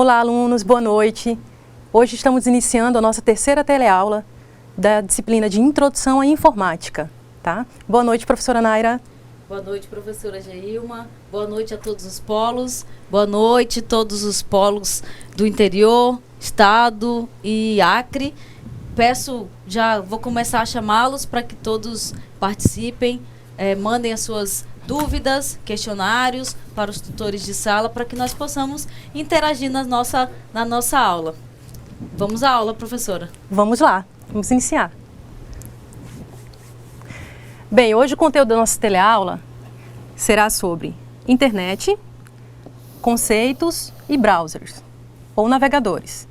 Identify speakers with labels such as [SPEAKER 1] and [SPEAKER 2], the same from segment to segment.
[SPEAKER 1] Olá, alunos, boa noite. Hoje estamos iniciando a nossa terceira teleaula da disciplina de Introdução à Informática, tá? Boa noite, professora Naira.
[SPEAKER 2] Boa noite, professora Geilma. Boa noite a todos os polos. Boa noite a todos os polos do interior, estado e Acre. Já vou começar a chamá-los para que todos participem, mandem as suas dúvidas, questionários para os tutores de sala, para que nós possamos interagir na nossa aula. Vamos à aula, professora.
[SPEAKER 1] Vamos lá, vamos iniciar. Bem, hoje o conteúdo da nossa teleaula será sobre internet, conceitos e browsers, ou navegadores,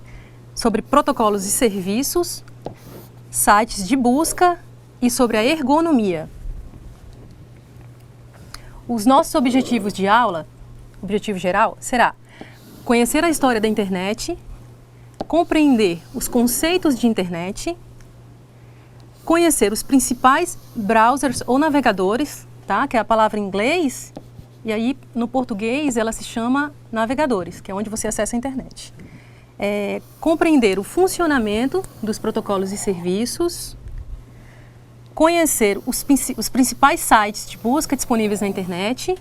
[SPEAKER 1] sobre protocolos e serviços, sites de busca e sobre a ergonomia. Os nossos objetivos de aula, objetivo geral, será conhecer a história da internet, compreender os conceitos de internet, conhecer os principais browsers ou navegadores, tá? Que é a palavra em inglês, e aí no português ela se chama navegadores, que é onde você acessa a internet. Compreender o funcionamento dos protocolos e serviços, conhecer os principais sites de busca disponíveis na internet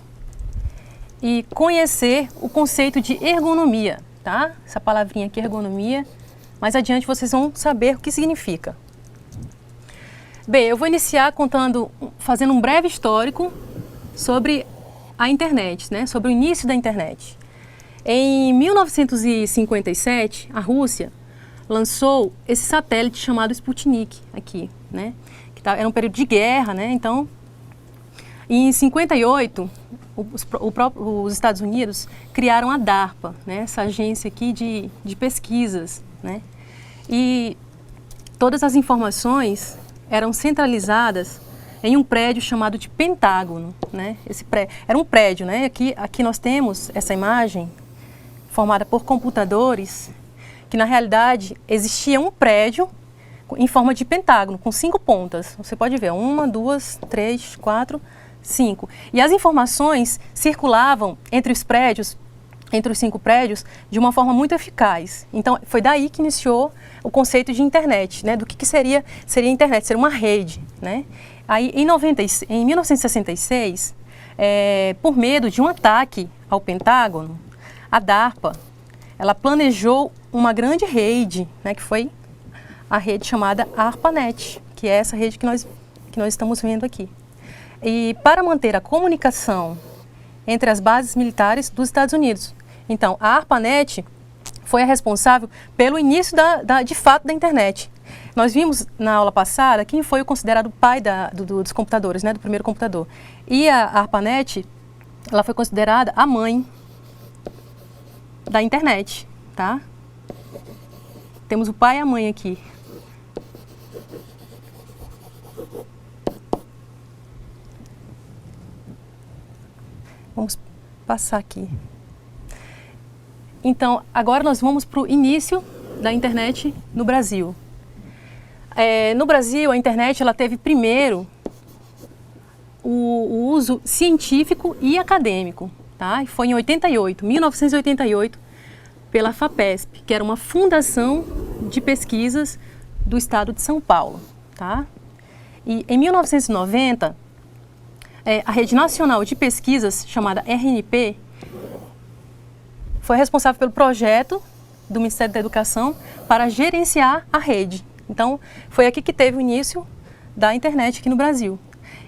[SPEAKER 1] e conhecer o conceito de ergonomia, tá? Essa palavrinha aqui, ergonomia, mais adiante vocês vão saber o que significa. Bem, eu vou iniciar fazendo um breve histórico sobre a internet, né? Sobre o início da internet. Em 1957, a Rússia lançou esse satélite chamado Sputnik aqui, né? Era um período de guerra, né? Então, em 58, os Estados Unidos criaram a DARPA, né? Essa agência aqui de pesquisas, né? E todas as informações eram centralizadas em um prédio chamado de Pentágono, né? Era um prédio, né? Aqui nós temos essa imagem formada por computadores, que na realidade existia um prédio em forma de pentágono, com 5 pontas. Você pode ver, 1, 2, 3, 4, 5. E as informações circulavam entre os 5 prédios, de uma forma muito eficaz. Então, foi daí que iniciou o conceito de internet, né? Do que seria a internet, seria uma rede, né? Aí, em 1966, por medo de um ataque ao Pentágono, a DARPA, ela planejou uma grande rede, né? Que foi a rede chamada ARPANET, que é essa rede que nós estamos vendo aqui. E para manter a comunicação entre as bases militares dos Estados Unidos. Então, a ARPANET foi a responsável pelo início de fato da internet. Nós vimos na aula passada quem foi o considerado pai dos computadores, né, do primeiro computador. E a ARPANET, ela foi considerada a mãe da internet, tá? Temos o pai e a mãe aqui. Vamos passar aqui. Então, agora nós vamos para o início da internet no Brasil. No Brasil, a internet ela teve primeiro o uso científico e acadêmico, tá? E foi em 1988, pela FAPESP, que era uma fundação de pesquisas do estado de São Paulo, tá? E em 1990, a Rede Nacional de Pesquisas, chamada RNP, foi responsável pelo projeto do Ministério da Educação para gerenciar a rede. Então, foi aqui que teve o início da internet aqui no Brasil.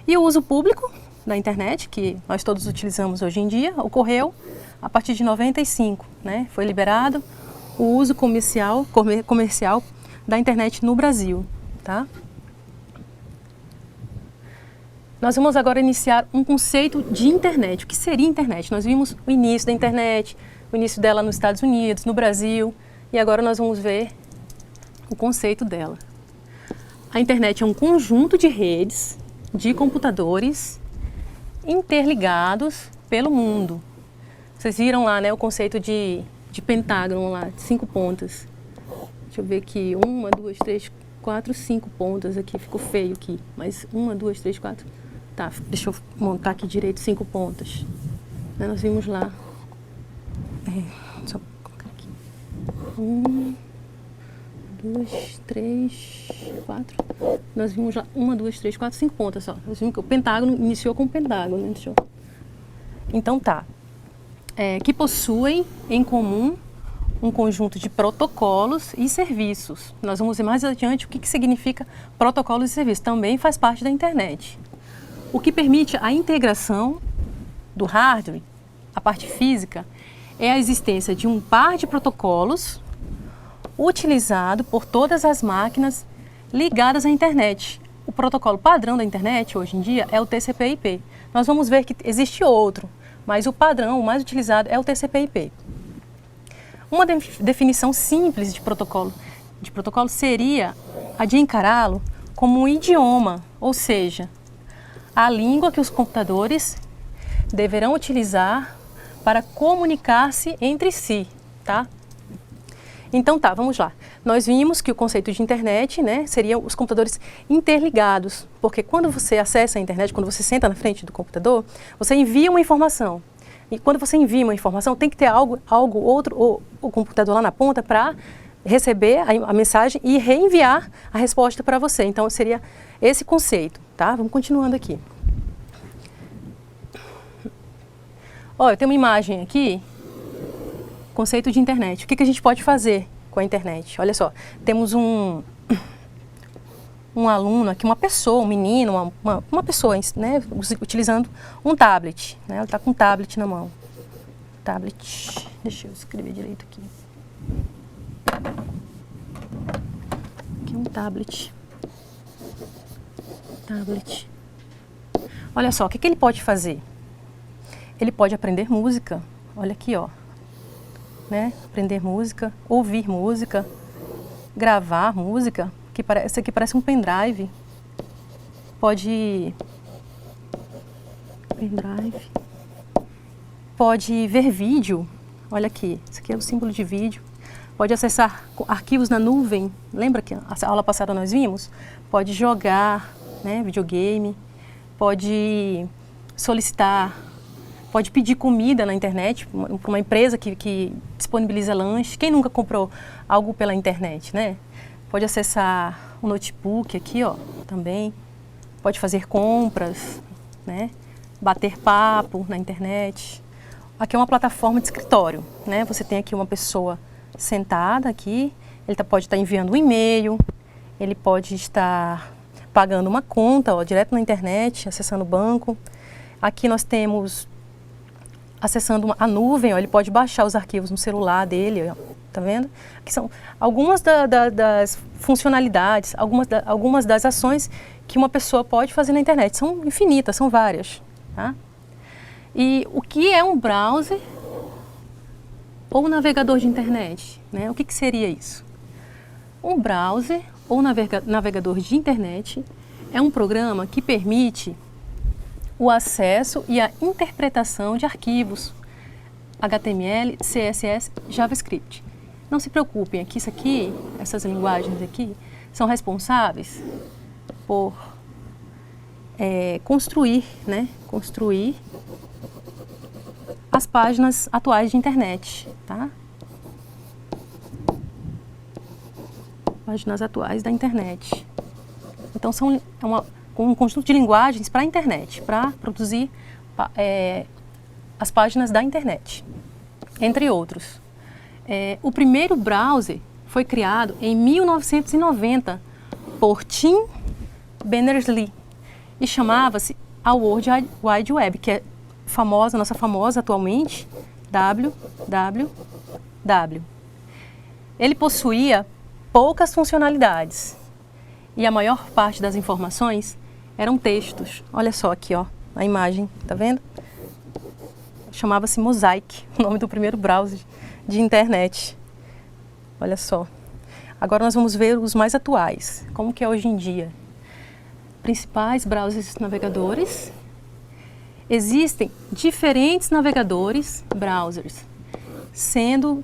[SPEAKER 1] E o uso público da internet, que nós todos utilizamos hoje em dia, ocorreu a partir de 95, né? Foi liberado o uso comercial da internet no Brasil, tá? Nós vamos agora iniciar um conceito de internet. O que seria internet? Nós vimos o início da internet, o início dela nos Estados Unidos, no Brasil, e agora nós vamos ver o conceito dela. A internet é um conjunto de redes de computadores interligados pelo mundo. Vocês viram lá, né, o conceito de pentágono lá, de 5 pontas. Deixa eu ver aqui, 1, 2, 3, 4, 5 pontas aqui, ficou feio aqui, mas 1, 2, 3, 4... Tá, deixa eu montar aqui direito 5 pontas. Nós vimos lá. Só colocar aqui. 1, 2, 3, 4. Nós vimos já 1, 2, 3, 4, 5 pontas só. Nós vimos que o pentágono iniciou com o pentágono, né? Então tá. Que possuem em comum um conjunto de protocolos e serviços. Nós vamos ver mais adiante o que significa protocolos e serviços. Também faz parte da internet. O que permite a integração do hardware, a parte física, é a existência de um par de protocolos utilizado por todas as máquinas ligadas à internet. O protocolo padrão da internet, hoje em dia, é o TCP/IP. Nós vamos ver que existe outro, mas o padrão, o mais utilizado, é o TCP/IP. Uma definição simples de protocolo seria a de encará-lo como um idioma, ou seja, a língua que os computadores deverão utilizar para comunicar-se entre si, tá? Então tá, vamos lá. Nós vimos que o conceito de internet, né, seria os computadores interligados, porque quando você acessa a internet, quando você senta na frente do computador, você envia uma informação. E quando você envia uma informação, tem que ter algo outro, o computador lá na ponta para receber a mensagem e reenviar a resposta para você. Então, seria esse conceito, tá? Vamos continuando aqui. Olha, eu tenho uma imagem aqui, conceito de internet. O que a gente pode fazer com a internet? Olha só, temos um aluno aqui, uma pessoa, um menino, uma pessoa, né, utilizando um tablet, né, ela está com um tablet na mão. Tablet, deixa eu escrever direito aqui. Aqui é um tablet. Tablet. Olha só, o que ele pode fazer? Ele pode aprender música, olha aqui, ó, né, aprender música, ouvir música, gravar música. Esse aqui parece um pendrive. Pode ver vídeo. Olha aqui, esse aqui é o símbolo de vídeo. Pode acessar arquivos na nuvem. Lembra que a aula passada nós vimos? Pode jogar, né, videogame. Pode solicitar, pode pedir comida na internet para uma empresa que disponibiliza lanche. Quem nunca comprou algo pela internet, né? Pode acessar o notebook aqui, ó, também. Pode fazer compras, né? Bater papo na internet. Aqui é uma plataforma de escritório, né? Você tem aqui uma pessoa sentada aqui, ele pode estar enviando um e-mail, ele pode estar pagando uma conta, ó, direto na internet, acessando o banco. Aqui nós temos, acessando a nuvem, ó, ele pode baixar os arquivos no celular dele, ó. Tá vendo? Aqui são algumas das funcionalidades, algumas das ações que uma pessoa pode fazer na internet. São infinitas, são várias. Tá? E o que é um browser ou navegador de internet? Né? O que seria isso? Um browser ou navegador de internet é um programa que permite o acesso e a interpretação de arquivos HTML, CSS, JavaScript. Não se preocupem, essas linguagens aqui, são responsáveis por construir as páginas atuais de internet, tá? Páginas atuais da internet. Então, são um conjunto de linguagens para a internet, para produzir as páginas da internet, entre outros. O primeiro browser foi criado em 1990 por Tim Berners-Lee e chamava-se a World Wide Web, que é nossa famosa atualmente, www. Ele possuía poucas funcionalidades e a maior parte das informações eram textos. Olha só aqui, ó, a imagem, tá vendo? Chamava-se Mosaic, o nome do primeiro browser de internet. Olha só. Agora nós vamos ver os mais atuais, como que é hoje em dia. Principais browsers navegadores. Existem diferentes navegadores, browsers, sendo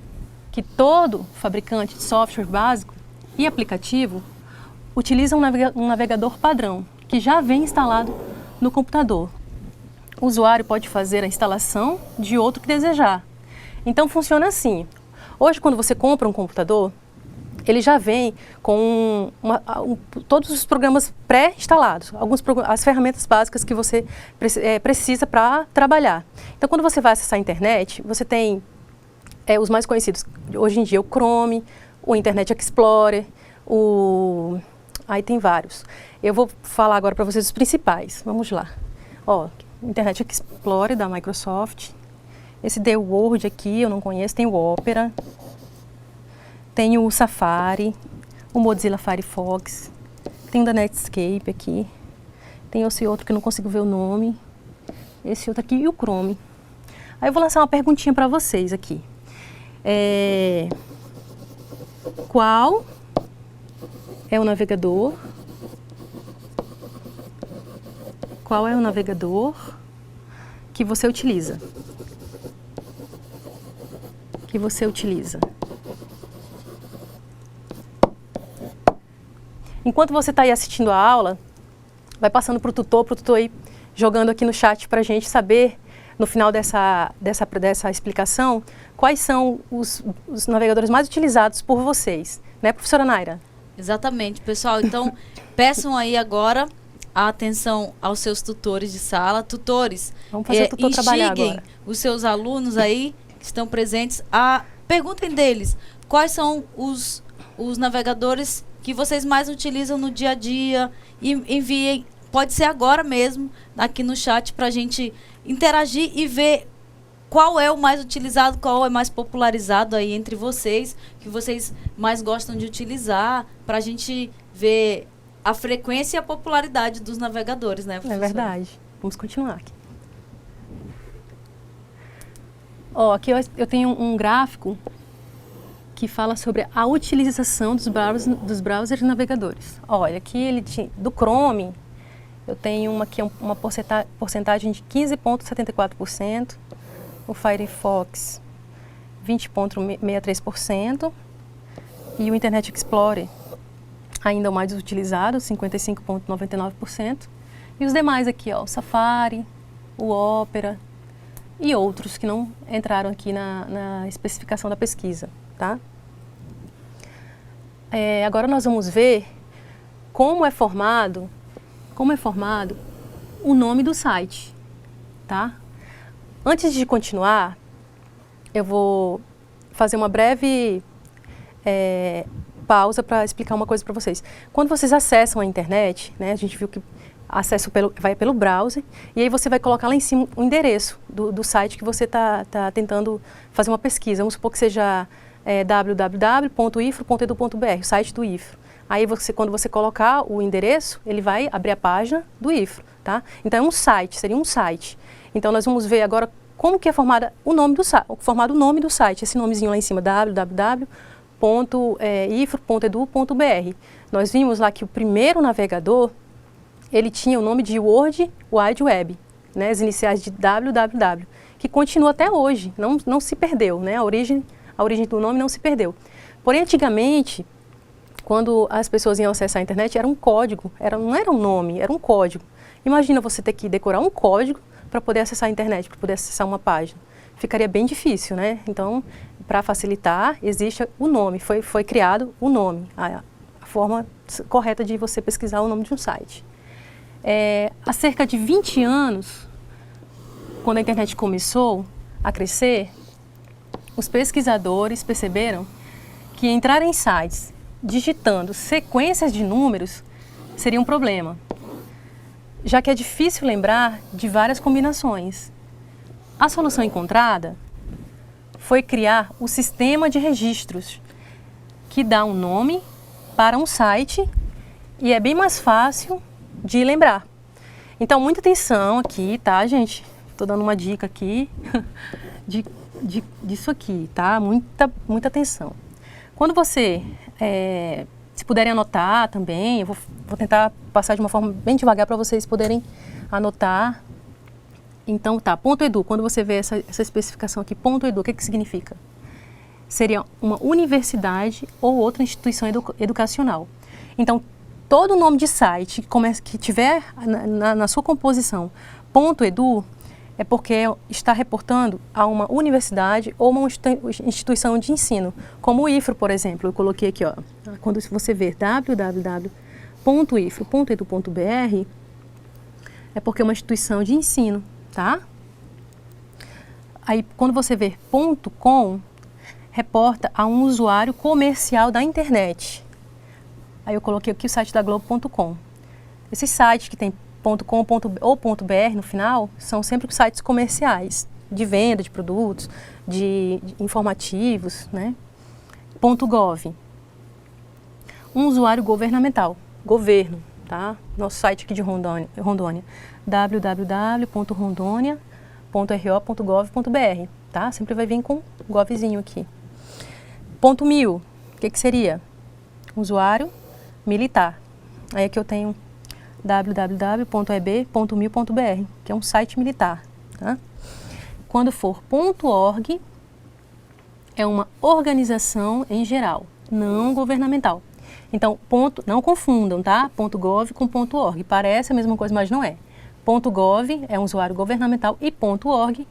[SPEAKER 1] que todo fabricante de software básico e aplicativo utiliza um navegador padrão, que já vem instalado no computador. O usuário pode fazer a instalação de outro que desejar. Então funciona assim, Hoje, quando você compra um computador, ele já vem com todos os programas pré-instalados, as ferramentas básicas que você precisa para trabalhar. Então, quando você vai acessar a internet, você tem os mais conhecidos hoje em dia, o Chrome, o Internet Explorer, aí tem vários. Eu vou falar agora para vocês os principais. Vamos lá. Ó, Internet Explorer da Microsoft. Esse The Word aqui, eu não conheço. Tem o Opera. Tem o Safari. O Mozilla Firefox. Tem o da Netscape aqui. Tem esse outro que eu não consigo ver o nome. Esse outro aqui e o Chrome. Aí eu vou lançar uma perguntinha para vocês aqui. Qual é o navegador? Qual é o navegador que você utiliza? Enquanto você está aí assistindo a aula, vai passando para o tutor aí jogando aqui no chat para a gente saber, no final dessa explicação, quais são os navegadores mais utilizados por vocês. Né, professora Naira?
[SPEAKER 2] Exatamente, pessoal. Então, peçam aí agora a atenção aos seus tutores de sala. Tutores,
[SPEAKER 1] vamos fazer o tutor trabalhar agora.
[SPEAKER 2] Os seus alunos aí que estão presentes, perguntem deles quais são os navegadores que vocês mais utilizam no dia a dia e enviem, pode ser agora mesmo, aqui no chat, para a gente interagir e ver qual é o mais utilizado, qual é mais popularizado aí entre vocês, que vocês mais gostam de utilizar, para a gente ver a frequência e a popularidade dos navegadores, né, professora?
[SPEAKER 1] É verdade. Vamos continuar aqui. Ó, aqui eu tenho um gráfico que fala sobre a utilização dos browsers navegadores. Olha, aqui do Chrome, eu tenho uma porcentagem de 15,74%, o Firefox 20,63% e o Internet Explorer, ainda o mais utilizado, 55,99%. E os demais aqui, ó, o Safari, o Opera e outros que não entraram aqui na especificação da pesquisa, tá? Agora nós vamos ver como é formado o nome do site, tá? Antes de continuar, eu vou fazer uma breve pausa para explicar uma coisa para vocês. Quando vocês acessam a internet, né, a gente viu que acesso vai pelo browser, e aí você vai colocar lá em cima o endereço do site que você está tentando fazer uma pesquisa. Vamos supor que seja www.ifro.edu.br, o site do IFRO. Aí quando você colocar o endereço, ele vai abrir a página do IFRO, tá? Então seria um site. Então nós vamos ver agora como que é formado o nome do site, esse nomezinho lá em cima, www.ifro.edu.br. Nós vimos lá que o primeiro navegador, ele tinha o nome de World Wide Web, né, as iniciais de www, que continua até hoje, não se perdeu, né, a origem do nome não se perdeu. Porém, antigamente, quando as pessoas iam acessar a internet, era um código, não era um nome, era um código. Imagina você ter que decorar um código para poder acessar a internet, para poder acessar uma página. Ficaria bem difícil, né? Então, para facilitar, existe o nome, foi criado o nome, a forma correta de você pesquisar o nome de um site. Há cerca de 20 anos, quando a internet começou a crescer, os pesquisadores perceberam que entrar em sites digitando sequências de números seria um problema, já que é difícil lembrar de várias combinações. A solução encontrada foi criar o sistema de registros, que dá um nome para um site e é bem mais fácil de lembrar. Então, muita atenção aqui, tá, gente? Estou dando uma dica aqui disso aqui, tá? Muita atenção. Quando você, se puderem anotar também, eu vou tentar passar de uma forma bem devagar para vocês poderem anotar. Então, tá, .edu, quando você vê essa especificação aqui, .edu, o que significa? Seria uma universidade ou outra instituição educacional. Então, todo nome de site que tiver na sua composição .edu é porque está reportando a uma universidade ou uma instituição de ensino, como o IFRO, por exemplo. Eu coloquei aqui, ó, quando você ver www.ifro.edu.br, é porque é uma instituição de ensino, tá? Aí, quando você ver .com, reporta a um usuário comercial da internet. Aí eu coloquei aqui o site da Globo.com. Esses sites que tem .com ou .br no final são sempre sites comerciais, de venda de produtos, de informativos, né? .gov. Um usuário governamental, governo, tá? Nosso site aqui de Rondônia, www.rondonia.ro.gov.br, tá? Sempre vai vir com govzinho aqui. .mil, o que seria? Usuário militar. Aí aqui eu tenho www.eb.mil.br, que é um site militar, tá? Quando for .org, é uma organização em geral, não governamental. Então, não confundam, tá? .gov com .org. Parece a mesma coisa, mas não é. .gov é um usuário governamental e .org,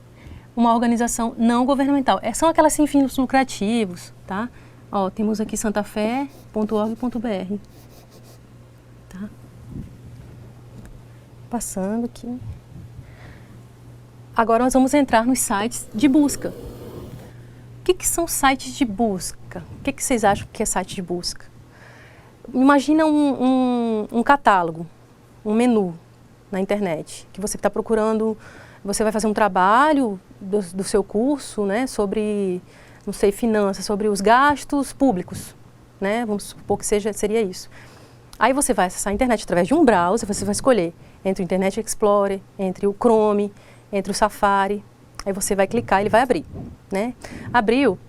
[SPEAKER 1] uma organização não governamental. São aquelas sem fins lucrativos, tá? Ó, temos aqui santafé.org.br. Tá? Passando aqui. Agora nós vamos entrar nos sites de busca. O que são sites de busca? O que vocês acham que é site de busca? Imagina um catálogo, um menu na internet, que você está procurando, você vai fazer um trabalho do seu curso, né, sobre, não sei, finanças, sobre os gastos públicos, né, vamos supor que seria isso. Aí você vai acessar a internet através de um browser, você vai escolher entre o Internet Explorer, entre o Chrome, entre o Safari. Aí você vai clicar, ele vai abrir, né? Abriu,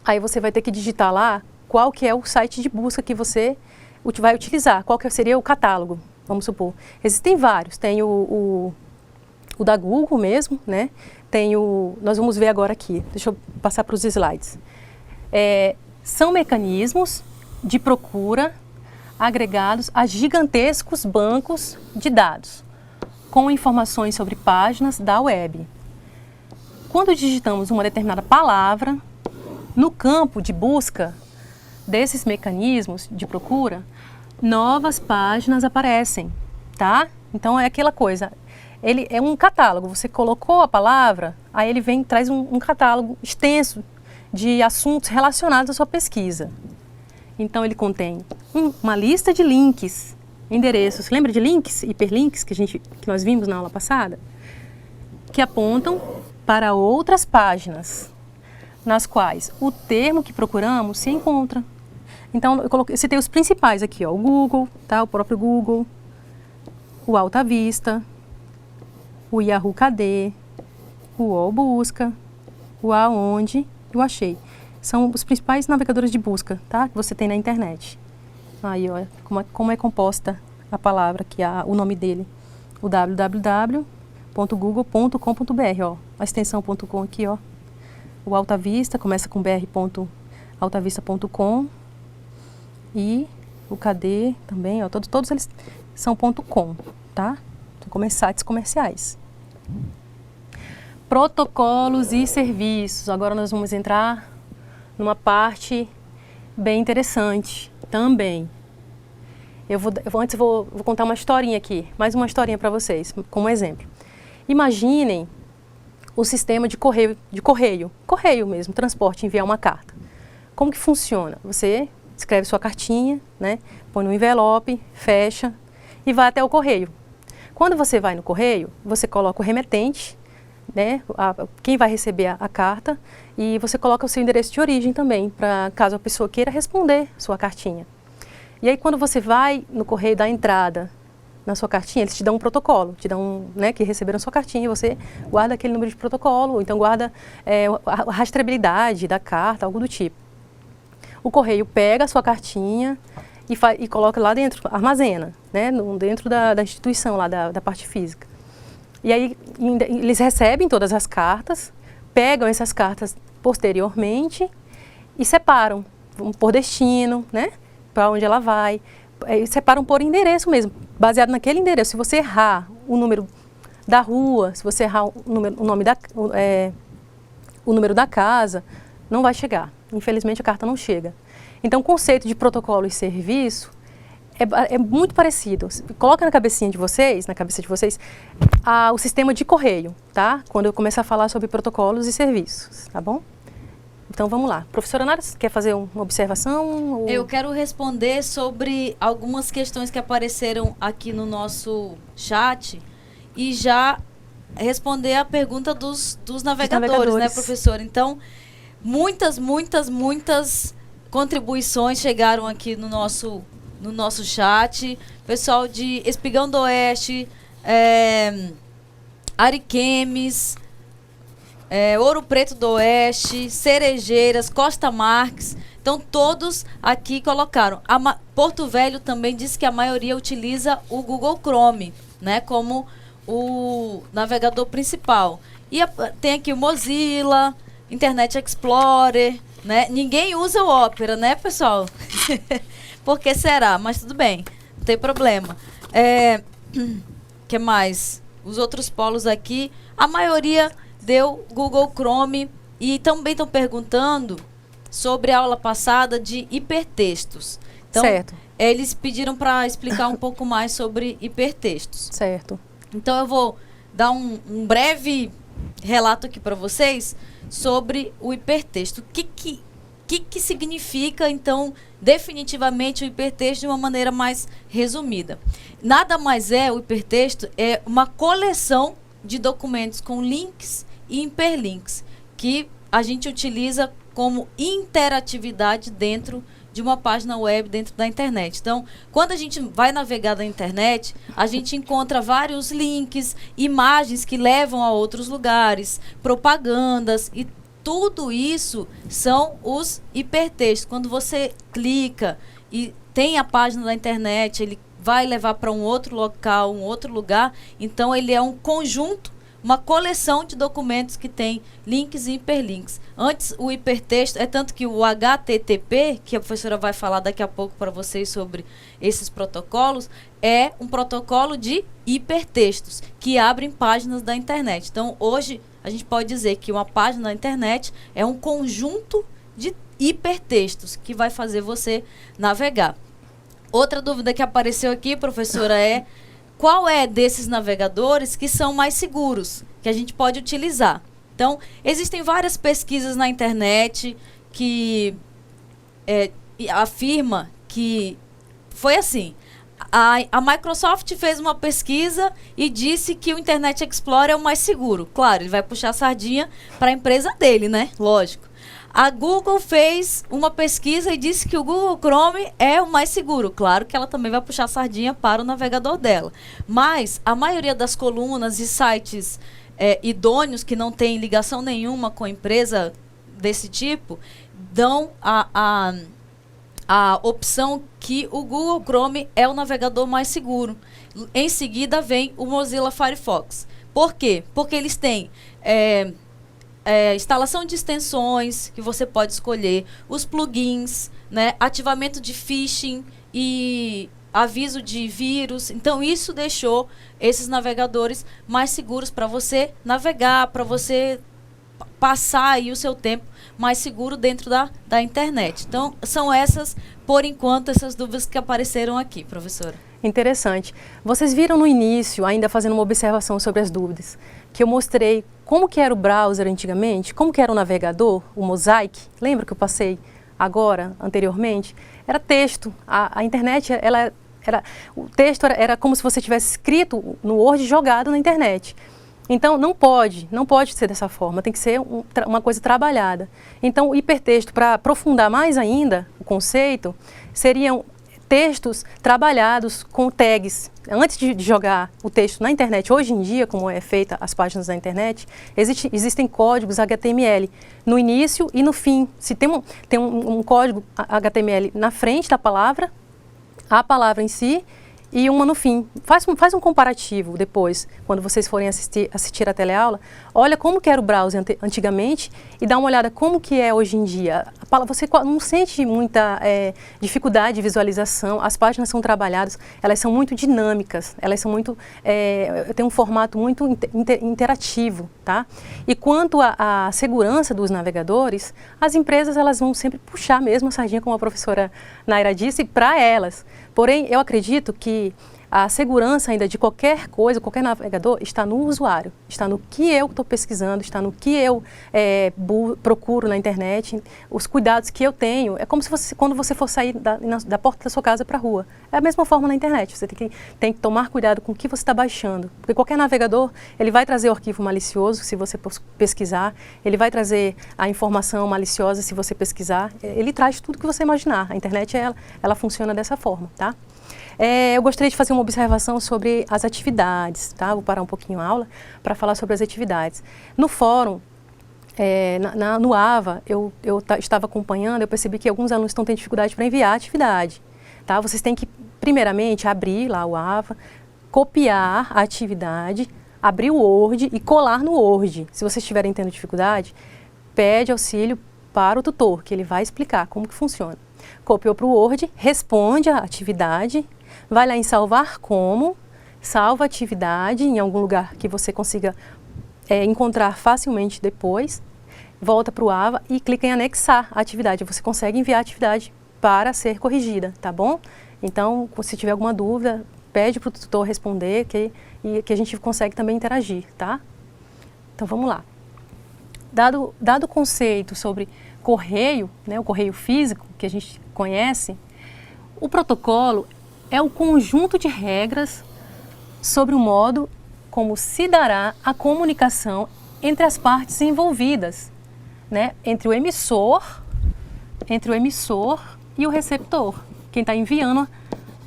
[SPEAKER 1] aí você vai ter que digitar lá qual que é o site de busca que você vai utilizar, qual que seria o catálogo, vamos supor. Existem vários, tem o da Google mesmo, né? Tem nós vamos ver agora aqui, deixa eu passar para os slides. São mecanismos de procura agregados a gigantescos bancos de dados, com informações sobre páginas da web. Quando digitamos uma determinada palavra, no campo de busca desses mecanismos de procura, novas páginas aparecem, tá? Então é aquela coisa, ele é um catálogo, você colocou a palavra, aí ele traz um catálogo extenso de assuntos relacionados à sua pesquisa. Então ele contém uma lista de links, endereços, lembra de links, hiperlinks que nós vimos na aula passada? Que apontam para outras páginas, nas quais o termo que procuramos se encontra. Então eu citei os principais aqui, ó, o Google, tá? O próprio Google, o Alta Vista, o Yahoo KD, o UOL Busca, o Aonde e o Achei. São os principais navegadores de busca, tá? Que você tem na internet. Aí, ó, como é composta a palavra, que é o nome dele. O www.google.com.br, ó. A extensão .com aqui, ó. O Alta Vista, começa com br.altavista.com. E o KD também, ó. Todos eles são .com, tá? São sites comerciais. Protocolos e serviços. Agora nós vamos entrar numa parte bem interessante também. Antes vou contar uma historinha aqui, mais uma historinha para vocês, como exemplo. Imaginem o sistema de correio mesmo, transporte, enviar uma carta. Como que funciona? Você escreve sua cartinha, né, põe no envelope, fecha e vai até o correio. Quando você vai no correio, você coloca o remetente, né, quem vai receber a carta, e você coloca o seu endereço de origem também, para caso a pessoa queira responder sua cartinha. E aí quando você vai no correio dar entrada na sua cartinha, eles te dão um protocolo, né, que receberam sua cartinha, e você guarda aquele número de protocolo, ou então guarda a rastreabilidade da carta, algo do tipo. O correio pega a sua cartinha e coloca lá dentro, armazena, né, dentro da instituição, lá da parte física. E aí eles recebem todas as cartas, pegam essas cartas posteriormente e separam por destino, né, para onde ela vai. Separam por endereço mesmo, baseado naquele endereço. Se você errar o número da rua, se você errar o número da casa, não vai chegar. Infelizmente, a carta não chega. Então, o conceito de protocolo e serviço é muito parecido. Coloca na cabeça de vocês, o sistema de correio, tá? Quando eu começar a falar sobre protocolos e serviços, tá bom? Então, vamos lá. Professora Nara, quer fazer uma observação? Ou...
[SPEAKER 2] Eu quero responder sobre algumas questões que apareceram aqui no nosso chat e já responder a pergunta dos navegadores, né, professor? Então, muitas contribuições chegaram aqui no nosso chat. Pessoal de Espigão do Oeste, Ariquemes, Ouro Preto do Oeste, Cerejeiras, Costa Marques. Então, todos aqui colocaram. Porto Velho também disse que a maioria utiliza o Google Chrome, né, como o navegador principal. E tem aqui o Mozilla, Internet Explorer, né? Ninguém usa o Opera, né, pessoal? Por que será? Mas tudo bem, não tem problema. Que mais? Os outros polos aqui, a maioria deu Google Chrome e também estão perguntando sobre a aula passada de hipertextos. Então,
[SPEAKER 1] certo.
[SPEAKER 2] Eles pediram para explicar um pouco mais sobre hipertextos.
[SPEAKER 1] Certo.
[SPEAKER 2] Então, eu vou dar um breve relato aqui para vocês sobre o hipertexto. O que significa, então, definitivamente o hipertexto de uma maneira mais resumida? Nada mais o hipertexto é uma coleção de documentos com links e hiperlinks que a gente utiliza como interatividade dentro de uma página web, dentro da internet. Então, quando a gente vai navegar na internet, a gente encontra vários links, imagens que levam a outros lugares, propagandas, e tudo isso são os hipertextos. Quando você clica e tem a página da internet, ele vai levar para um outro local, um outro lugar. Então, ele é um conjunto, uma coleção de documentos que tem links e hiperlinks. Antes, o hipertexto, é tanto que o HTTP, que a professora vai falar daqui a pouco para vocês sobre esses protocolos, é um protocolo de hipertextos, que abrem páginas da internet. Então, hoje, a gente pode dizer que uma página da internet é um conjunto de hipertextos que vai fazer você navegar. Outra dúvida que apareceu aqui, professora, é qual é desses navegadores que são mais seguros, que a gente pode utilizar. Então, existem várias pesquisas na internet que afirma que foi assim. A Microsoft fez uma pesquisa e disse que o Internet Explorer é o mais seguro. Claro, ele vai puxar a sardinha para a empresa dele, né? Lógico. A Google fez uma pesquisa e disse que o Google Chrome é o mais seguro. Claro que ela também vai puxar a sardinha para o navegador dela. Mas a maioria das colunas e sites idôneos, que não têm ligação nenhuma com a empresa desse tipo, dão a opção que o Google Chrome é o navegador mais seguro. Em seguida vem o Mozilla Firefox. Por quê? Porque eles têm instalação de extensões que você pode escolher, os plugins, né, ativamento de phishing e aviso de vírus. Então, isso deixou esses navegadores mais seguros para você navegar, para você passar aí o seu tempo mais seguro dentro da internet. Então, são essas, por enquanto, essas dúvidas que apareceram aqui, professora.
[SPEAKER 1] Interessante. Vocês viram no início, ainda fazendo uma observação sobre as dúvidas, que eu mostrei como que era o browser antigamente, como que era o navegador, o Mosaic. Lembra que eu passei anteriormente? Era texto. A internet, o texto era como se você tivesse escrito no Word e jogado na internet. Então, não pode ser dessa forma, tem que ser uma coisa trabalhada. Então, o hipertexto, para aprofundar mais ainda o conceito, seriam textos trabalhados com tags. Antes de jogar o texto na internet, hoje em dia, como é feita as páginas da internet, existem códigos HTML no início e no fim. Se tem um código HTML na frente da palavra, a palavra em si, e uma no fim. Faz um comparativo depois, quando vocês forem assistir a teleaula. Olha como que era o browser antigamente e dá uma olhada como que é hoje em dia. Você não sente muita dificuldade de visualização, as páginas são trabalhadas, elas são muito dinâmicas, elas são muito, tem um formato muito interativo, tá? E quanto à segurança dos navegadores, as empresas elas vão sempre puxar mesmo a sardinha, como a professora Naira disse, para elas. Porém, eu acredito que a segurança ainda de qualquer coisa, qualquer navegador, está no usuário, está no que eu estou pesquisando, está no que eu procuro na internet, os cuidados que eu tenho. É como se quando você for sair da porta da sua casa para a rua. É a mesma forma na internet, você tem que tomar cuidado com o que você está baixando. Porque qualquer navegador, ele vai trazer o arquivo malicioso, se você pesquisar, ele vai trazer a informação maliciosa, se você pesquisar, ele traz tudo que você imaginar. A internet, ela funciona dessa forma, tá? Eu gostaria de fazer uma observação sobre as atividades, tá? Vou parar um pouquinho a aula para falar sobre as atividades. No fórum, no AVA, eu estava acompanhando, eu percebi que alguns alunos estão tendo dificuldade para enviar a atividade, tá? Vocês têm que, primeiramente, abrir lá o AVA, copiar a atividade, abrir o Word e colar no Word. Se vocês estiverem tendo dificuldade, pede auxílio para o tutor, que ele vai explicar como que funciona. Copiou para o Word, responde a atividade, vai lá em salvar como, salva a atividade em algum lugar que você consiga encontrar facilmente depois, volta para o AVA e clica em anexar a atividade. Você consegue enviar a atividade para ser corrigida, tá bom? Então, se tiver alguma dúvida, pede para o tutor responder que a gente consegue também interagir, tá? Então, vamos lá. Dado o conceito sobre correio, né, o correio físico que a gente conhece, o protocolo é o conjunto de regras sobre o modo como se dará a comunicação entre as partes envolvidas, né, entre o emissor e o receptor, quem está enviando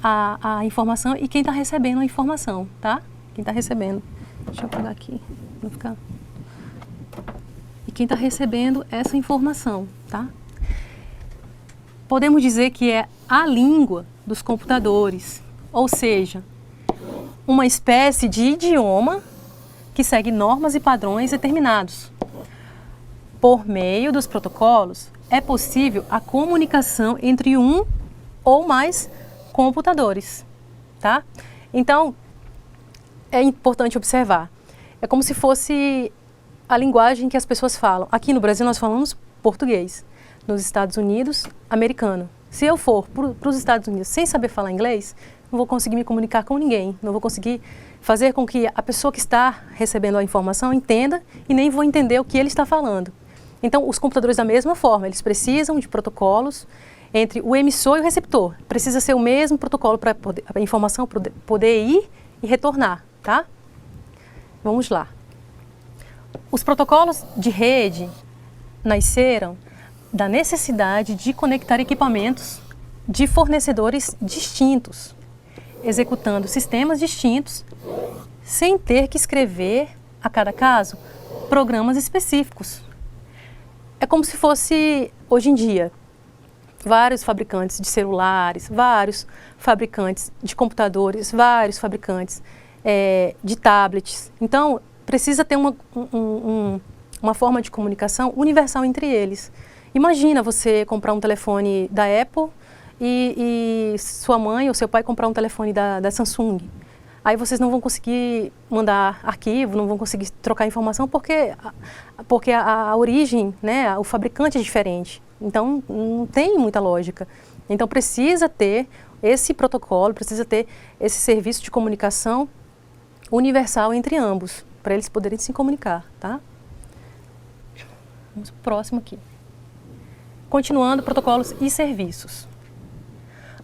[SPEAKER 1] a informação e quem está recebendo a informação, tá? Quem está recebendo, deixa eu pegar aqui, não ficar... E quem está recebendo essa informação, tá? Podemos dizer que é a língua dos computadores, ou seja, uma espécie de idioma que segue normas e padrões determinados. Por meio dos protocolos, é possível a comunicação entre um ou mais computadores, tá? Então, é importante observar. É como se fosse a linguagem que as pessoas falam. Aqui no Brasil nós falamos português, nos Estados Unidos, americano. Se eu for para os Estados Unidos sem saber falar inglês, não vou conseguir me comunicar com ninguém, não vou conseguir fazer com que a pessoa que está recebendo a informação entenda e nem vou entender o que ele está falando. Então, os computadores da mesma forma, eles precisam de protocolos entre o emissor e o receptor. Precisa ser o mesmo protocolo para a informação poder ir e retornar, tá? Vamos lá. Os protocolos de rede nasceram da necessidade de conectar equipamentos de fornecedores distintos, executando sistemas distintos, sem ter que escrever, a cada caso, programas específicos. É como se fosse, hoje em dia, vários fabricantes de celulares, vários fabricantes de computadores, vários fabricantes de tablets. Então, precisa ter uma forma de comunicação universal entre eles. Imagina você comprar um telefone da Apple e sua mãe ou seu pai comprar um telefone da Samsung. Aí vocês não vão conseguir mandar arquivo, não vão conseguir trocar informação porque a origem, né, o fabricante é diferente. Então, não tem muita lógica. Então, precisa ter esse protocolo, precisa ter esse serviço de comunicação universal entre ambos, para eles poderem se comunicar, tá? Vamos para o próximo aqui. Continuando, protocolos e serviços.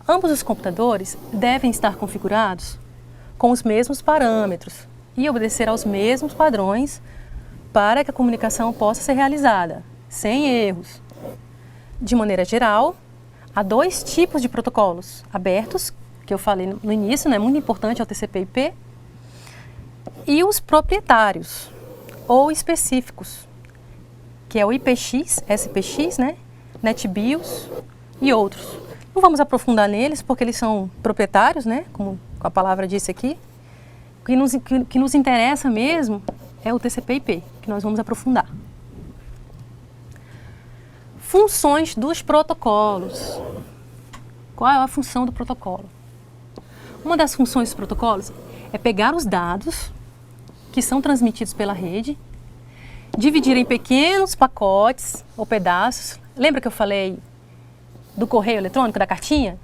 [SPEAKER 1] Ambos os computadores devem estar configurados com os mesmos parâmetros e obedecer aos mesmos padrões para que a comunicação possa ser realizada, sem erros. De maneira geral, há dois tipos de protocolos abertos, que eu falei no início, né, muito importante, é o TCP/IP, e os proprietários ou específicos, que é o IPX, SPX, né, NetBIOS e outros. Não vamos aprofundar neles porque eles são proprietários, né, como com a palavra disse aqui. O que nos interessa mesmo é o TCP/IP, que nós vamos aprofundar. Funções dos protocolos. Qual é a função do protocolo? Uma das funções dos protocolos é pegar os dados que são transmitidos pela rede, dividir em pequenos pacotes ou pedaços. Lembra que eu falei do correio eletrônico, da cartinha?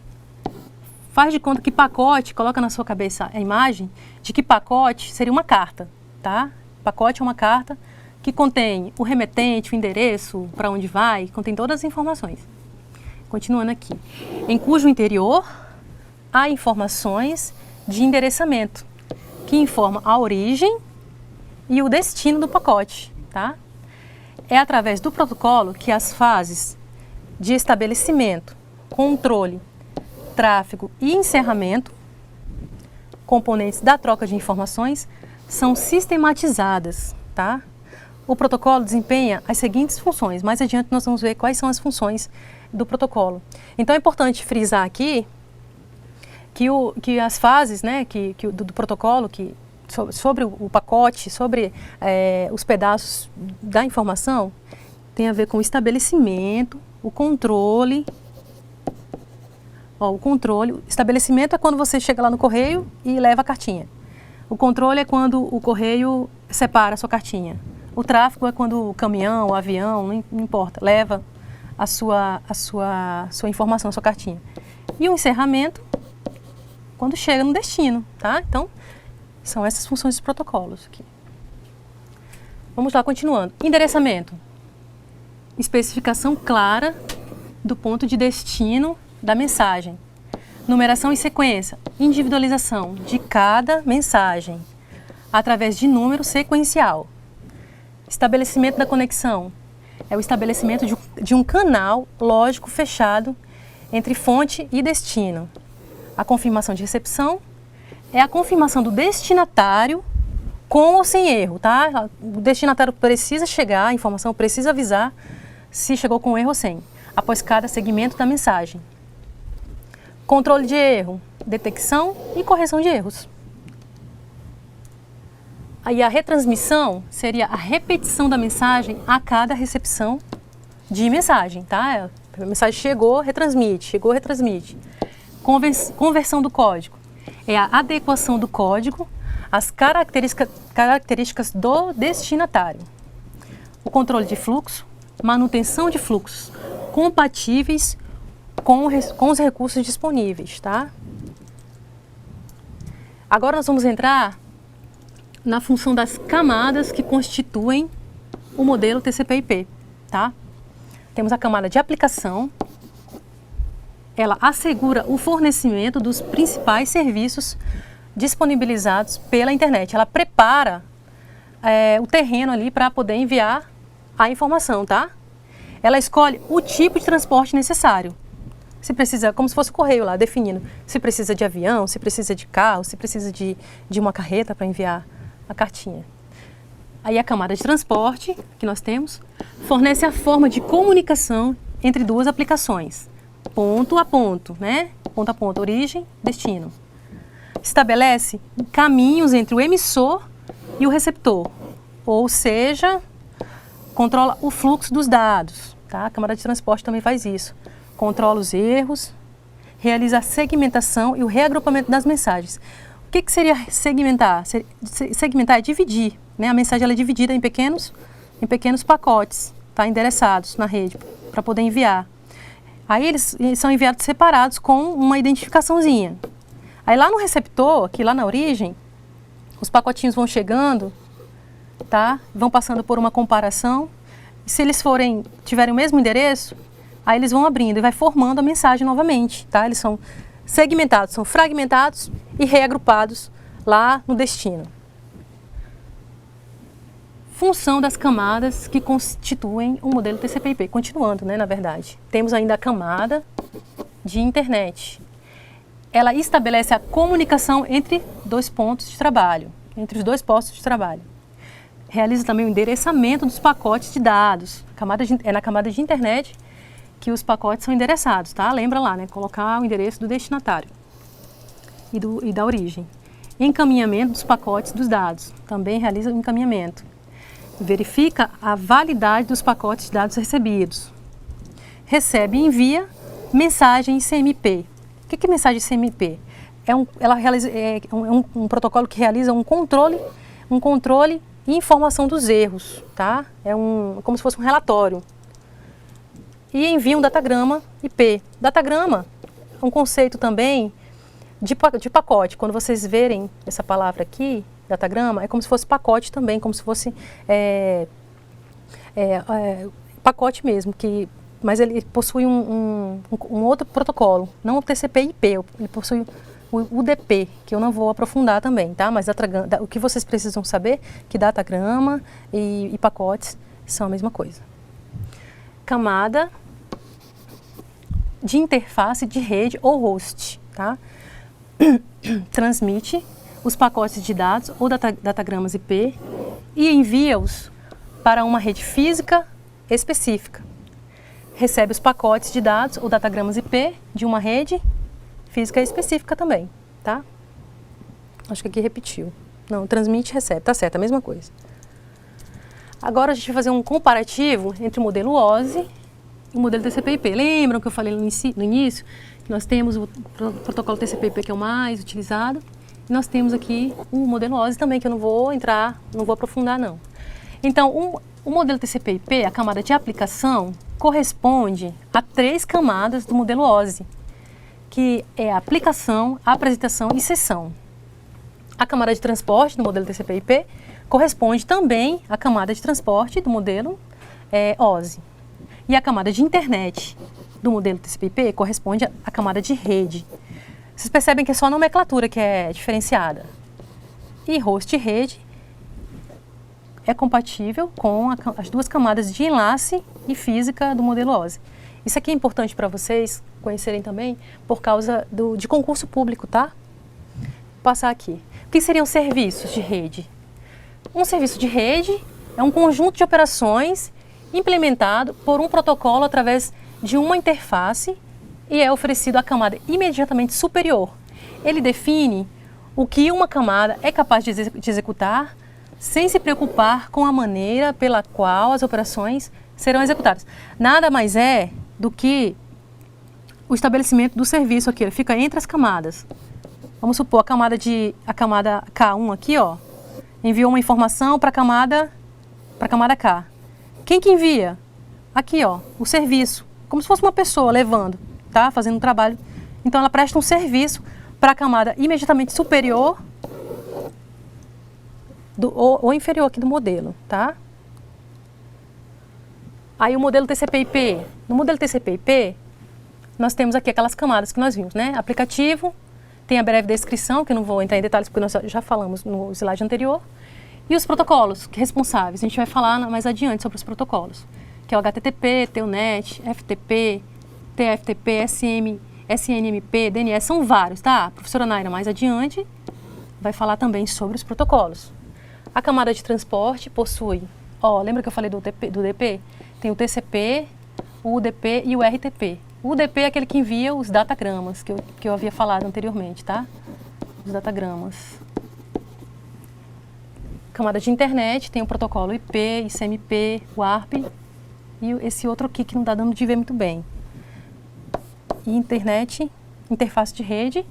[SPEAKER 1] Faz de conta que pacote, coloca na sua cabeça a imagem de que pacote seria uma carta, tá? Pacote é uma carta que contém o remetente, o endereço, para onde vai, contém todas as informações. Continuando aqui. Em cujo interior há informações de endereçamento, que informam a origem e o destino do pacote, tá? É através do protocolo que as fases de estabelecimento, controle, tráfego e encerramento, componentes da troca de informações, são sistematizadas, tá? O protocolo desempenha as seguintes funções. Mais adiante nós vamos ver quais são as funções do protocolo. Então é importante frisar aqui que as fases, né, do protocolo, sobre o pacote, sobre os pedaços da informação, tem a ver com o estabelecimento, o controle. O controle, estabelecimento é quando você chega lá no correio e leva a cartinha. O controle é quando o correio separa a sua cartinha. O tráfego é quando o caminhão, o avião, não importa, leva a sua informação, a sua cartinha. E o encerramento, quando chega no destino, tá? Então, são essas funções dos protocolos aqui. Vamos lá, continuando. Endereçamento. Especificação clara do ponto de destino da mensagem. Numeração e sequência. Individualização de cada mensagem através de número sequencial. Estabelecimento da conexão. É o estabelecimento de um canal lógico fechado entre fonte e destino. A confirmação de recepção é a confirmação do destinatário com ou sem erro, tá? O destinatário precisa chegar, a informação precisa avisar se chegou com erro ou sem, após cada segmento da mensagem. Controle de erro, detecção e correção de erros. Aí a retransmissão seria a repetição da mensagem a cada recepção de mensagem, tá? A mensagem chegou, retransmite, chegou, retransmite. Conversão do código é a adequação do código às características do destinatário. O controle de fluxo, manutenção de fluxos compatíveis com os recursos disponíveis, tá? Agora nós vamos entrar na função das camadas que constituem o modelo TCP/IP, tá? Temos a camada de aplicação. Ela assegura o fornecimento dos principais serviços disponibilizados pela internet. Ela prepara o terreno ali para poder enviar a informação, tá? Ela escolhe o tipo de transporte necessário. Se precisa, como se fosse o correio lá, definindo se precisa de avião, se precisa de carro, se precisa de uma carreta para enviar a cartinha. Aí a camada de transporte, que nós temos, fornece a forma de comunicação entre duas aplicações, ponto a ponto, né? Ponto a ponto, origem, destino. Estabelece caminhos entre o emissor e o receptor, ou seja, controla o fluxo dos dados, tá? A camada de transporte também faz isso. Controla os erros, realiza a segmentação e o reagrupamento das mensagens. O que seria segmentar? Segmentar é dividir, né? A mensagem ela é dividida em pequenos pacotes, tá? Endereçados na rede para poder enviar. Aí eles são enviados separados com uma identificaçãozinha. Aí lá no receptor, aqui lá na origem, os pacotinhos vão chegando, tá? Vão passando por uma comparação. E se eles tiverem o mesmo endereço, aí eles vão abrindo e vai formando a mensagem novamente, tá? Eles são segmentados, são fragmentados e reagrupados lá no destino. Função das camadas que constituem o modelo TCP/IP. Continuando, né, na verdade. Temos ainda a camada de internet. Ela estabelece a comunicação entre dois pontos de trabalho, entre os dois postos de trabalho. Realiza também o endereçamento dos pacotes de dados. É na camada de internet que os pacotes são endereçados, tá? Lembra lá, né? Colocar o endereço do destinatário. e da origem. Encaminhamento dos pacotes dos dados. Também realiza o encaminhamento. Verifica a validade dos pacotes de dados recebidos. Recebe e envia mensagem CMP. O que é mensagem CMP? É um protocolo que realiza um controle e informação dos erros, tá? Como se fosse um relatório. E envia um datagrama IP. Datagrama é um conceito também de pacote. Quando vocês verem essa palavra aqui, datagrama, é como se fosse pacote também, como se fosse pacote mesmo, mas ele possui um outro protocolo, não o TCP/IP, ele possui o UDP, que eu não vou aprofundar também, tá? Mas o que vocês precisam saber é que datagrama e pacotes são a mesma coisa. Camada de interface de rede ou host, tá? Transmite os pacotes de dados ou datagramas IP e envia-os para uma rede física específica. Recebe os pacotes de dados ou datagramas IP de uma rede física específica também, tá? Acho que aqui repetiu. Não, transmite e recebe, tá certo, a mesma coisa. Agora a gente vai fazer um comparativo entre o modelo OSI e o modelo TCP/IP. Lembram que eu falei no início? Nós temos o protocolo TCP/IP, que é o mais utilizado, e nós temos aqui o modelo OSI também, que eu não vou aprofundar não. Então, o modelo TCP/IP, a camada de aplicação, corresponde a 3 camadas do modelo OSI, que é a aplicação, a apresentação e sessão. A camada de transporte do modelo TCP/IP corresponde também à camada de transporte do modelo OSI. E a camada de internet do modelo TCP/IP corresponde à camada de rede. Vocês percebem que é só a nomenclatura que é diferenciada. E host e rede é compatível com as 2 camadas de enlace e física do modelo OSI. Isso aqui é importante para vocês conhecerem também por causa de concurso público, tá? Vou passar aqui. O que seriam serviços de rede? Um serviço de rede é um conjunto de operações implementado por um protocolo através de uma interface e é oferecido à camada imediatamente superior. Ele define o que uma camada é capaz de executar sem se preocupar com a maneira pela qual as operações serão executadas. Nada mais é do que o estabelecimento do serviço aqui, ele fica entre as camadas. Vamos supor, a camada K1 aqui, ó, enviou uma informação para a camada K. Quem que envia? Aqui, ó, o serviço, como se fosse uma pessoa levando, tá? Fazendo um trabalho. Então, ela presta um serviço para a camada imediatamente superior ou inferior aqui do modelo, tá? Aí o modelo TCP/IP. No modelo TCP/IP, nós temos aqui aquelas camadas que nós vimos, né? Aplicativo, tem a breve descrição, que eu não vou entrar em detalhes porque nós já falamos no slide anterior. E os protocolos responsáveis, a gente vai falar mais adiante sobre os protocolos, que é o HTTP, Telnet, FTP, TFTP, SNMP, DNS, são vários, tá? A professora Naira mais adiante vai falar também sobre os protocolos. A camada de transporte possui, lembra que eu falei do DP? Tem o TCP, o UDP e o RTP. O UDP é aquele que envia os datagramas, que eu havia falado anteriormente, tá? Os datagramas. Camada de internet tem o protocolo IP, ICMP, WARP e esse outro aqui que não está dando de ver muito bem. E internet, interface de rede,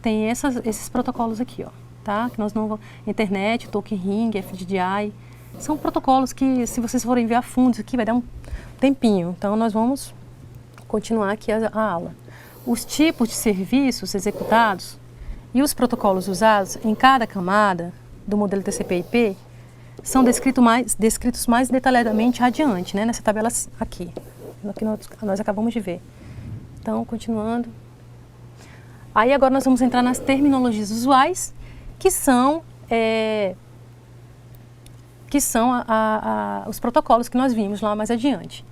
[SPEAKER 1] tem esses protocolos aqui, ó, tá? Que nós não vamos... Internet, Token Ring, FDDI, são protocolos que, se vocês forem ver a fundo, isso aqui vai dar um tempinho. Então, nós vamos continuar aqui a aula. Os tipos de serviços executados e os protocolos usados em cada camada do modelo TCP/IP são descritos mais detalhadamente adiante, né? Nessa tabela aqui, que nós acabamos de ver. Então, continuando. Aí, agora nós vamos entrar nas terminologias usuais, que são os protocolos que nós vimos lá mais adiante.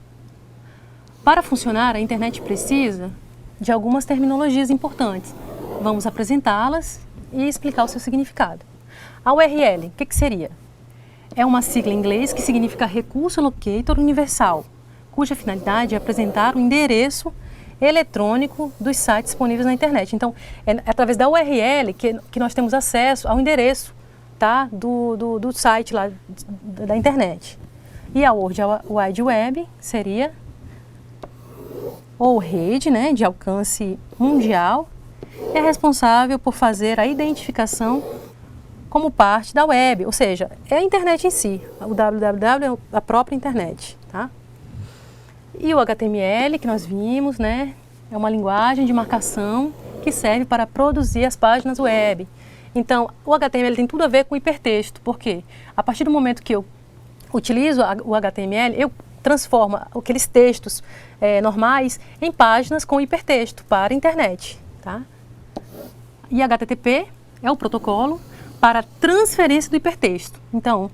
[SPEAKER 1] Para funcionar, a internet precisa de algumas terminologias importantes. Vamos apresentá-las e explicar o seu significado. A URL, o que seria? É uma sigla em inglês que significa Recurso Locator Universal, cuja finalidade é apresentar o endereço eletrônico dos sites disponíveis na internet. Então, é através da URL que nós temos acesso ao endereço, tá, do site lá da internet. E a World Wide Web seria ou rede, né, de alcance mundial, é responsável por fazer a identificação como parte da web, ou seja, é a internet em si. O www é a própria internet, tá? E o HTML que nós vimos, né, é uma linguagem de marcação que serve para produzir as páginas web. Então, o HTML tem tudo a ver com hipertexto, porque a partir do momento que eu utilizo o HTML, eu transformo aqueles textos normais em páginas com hipertexto para a internet, tá? E HTTP é o protocolo para transferência do hipertexto. Então,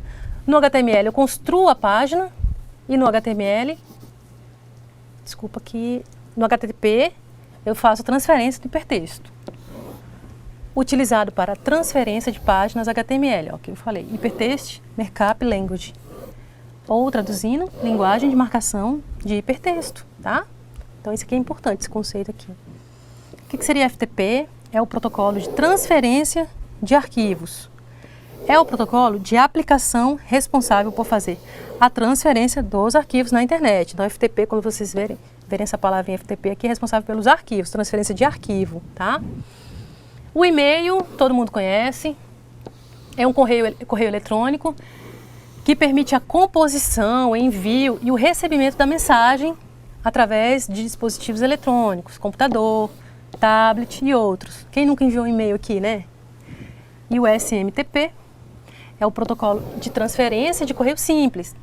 [SPEAKER 1] no HTML eu construo a página e no HTML, no HTTP eu faço a transferência do hipertexto. Utilizado para transferência de páginas HTML, ó, que eu falei, Hypertext Markup Language. Ou, traduzindo, linguagem de marcação de hipertexto, tá? Então, isso aqui é importante, esse conceito aqui. O que seria FTP? É o protocolo de transferência de arquivos. É o protocolo de aplicação responsável por fazer a transferência dos arquivos na internet. Então, FTP, quando vocês verem essa palavra em FTP aqui, é responsável pelos arquivos, transferência de arquivo, tá? O e-mail, todo mundo conhece, é um correio eletrônico que permite a composição, o envio e o recebimento da mensagem através de dispositivos eletrônicos, computador, tablet e outros. Quem nunca enviou um e-mail aqui, né? E o SMTP é o protocolo de transferência de correio simples.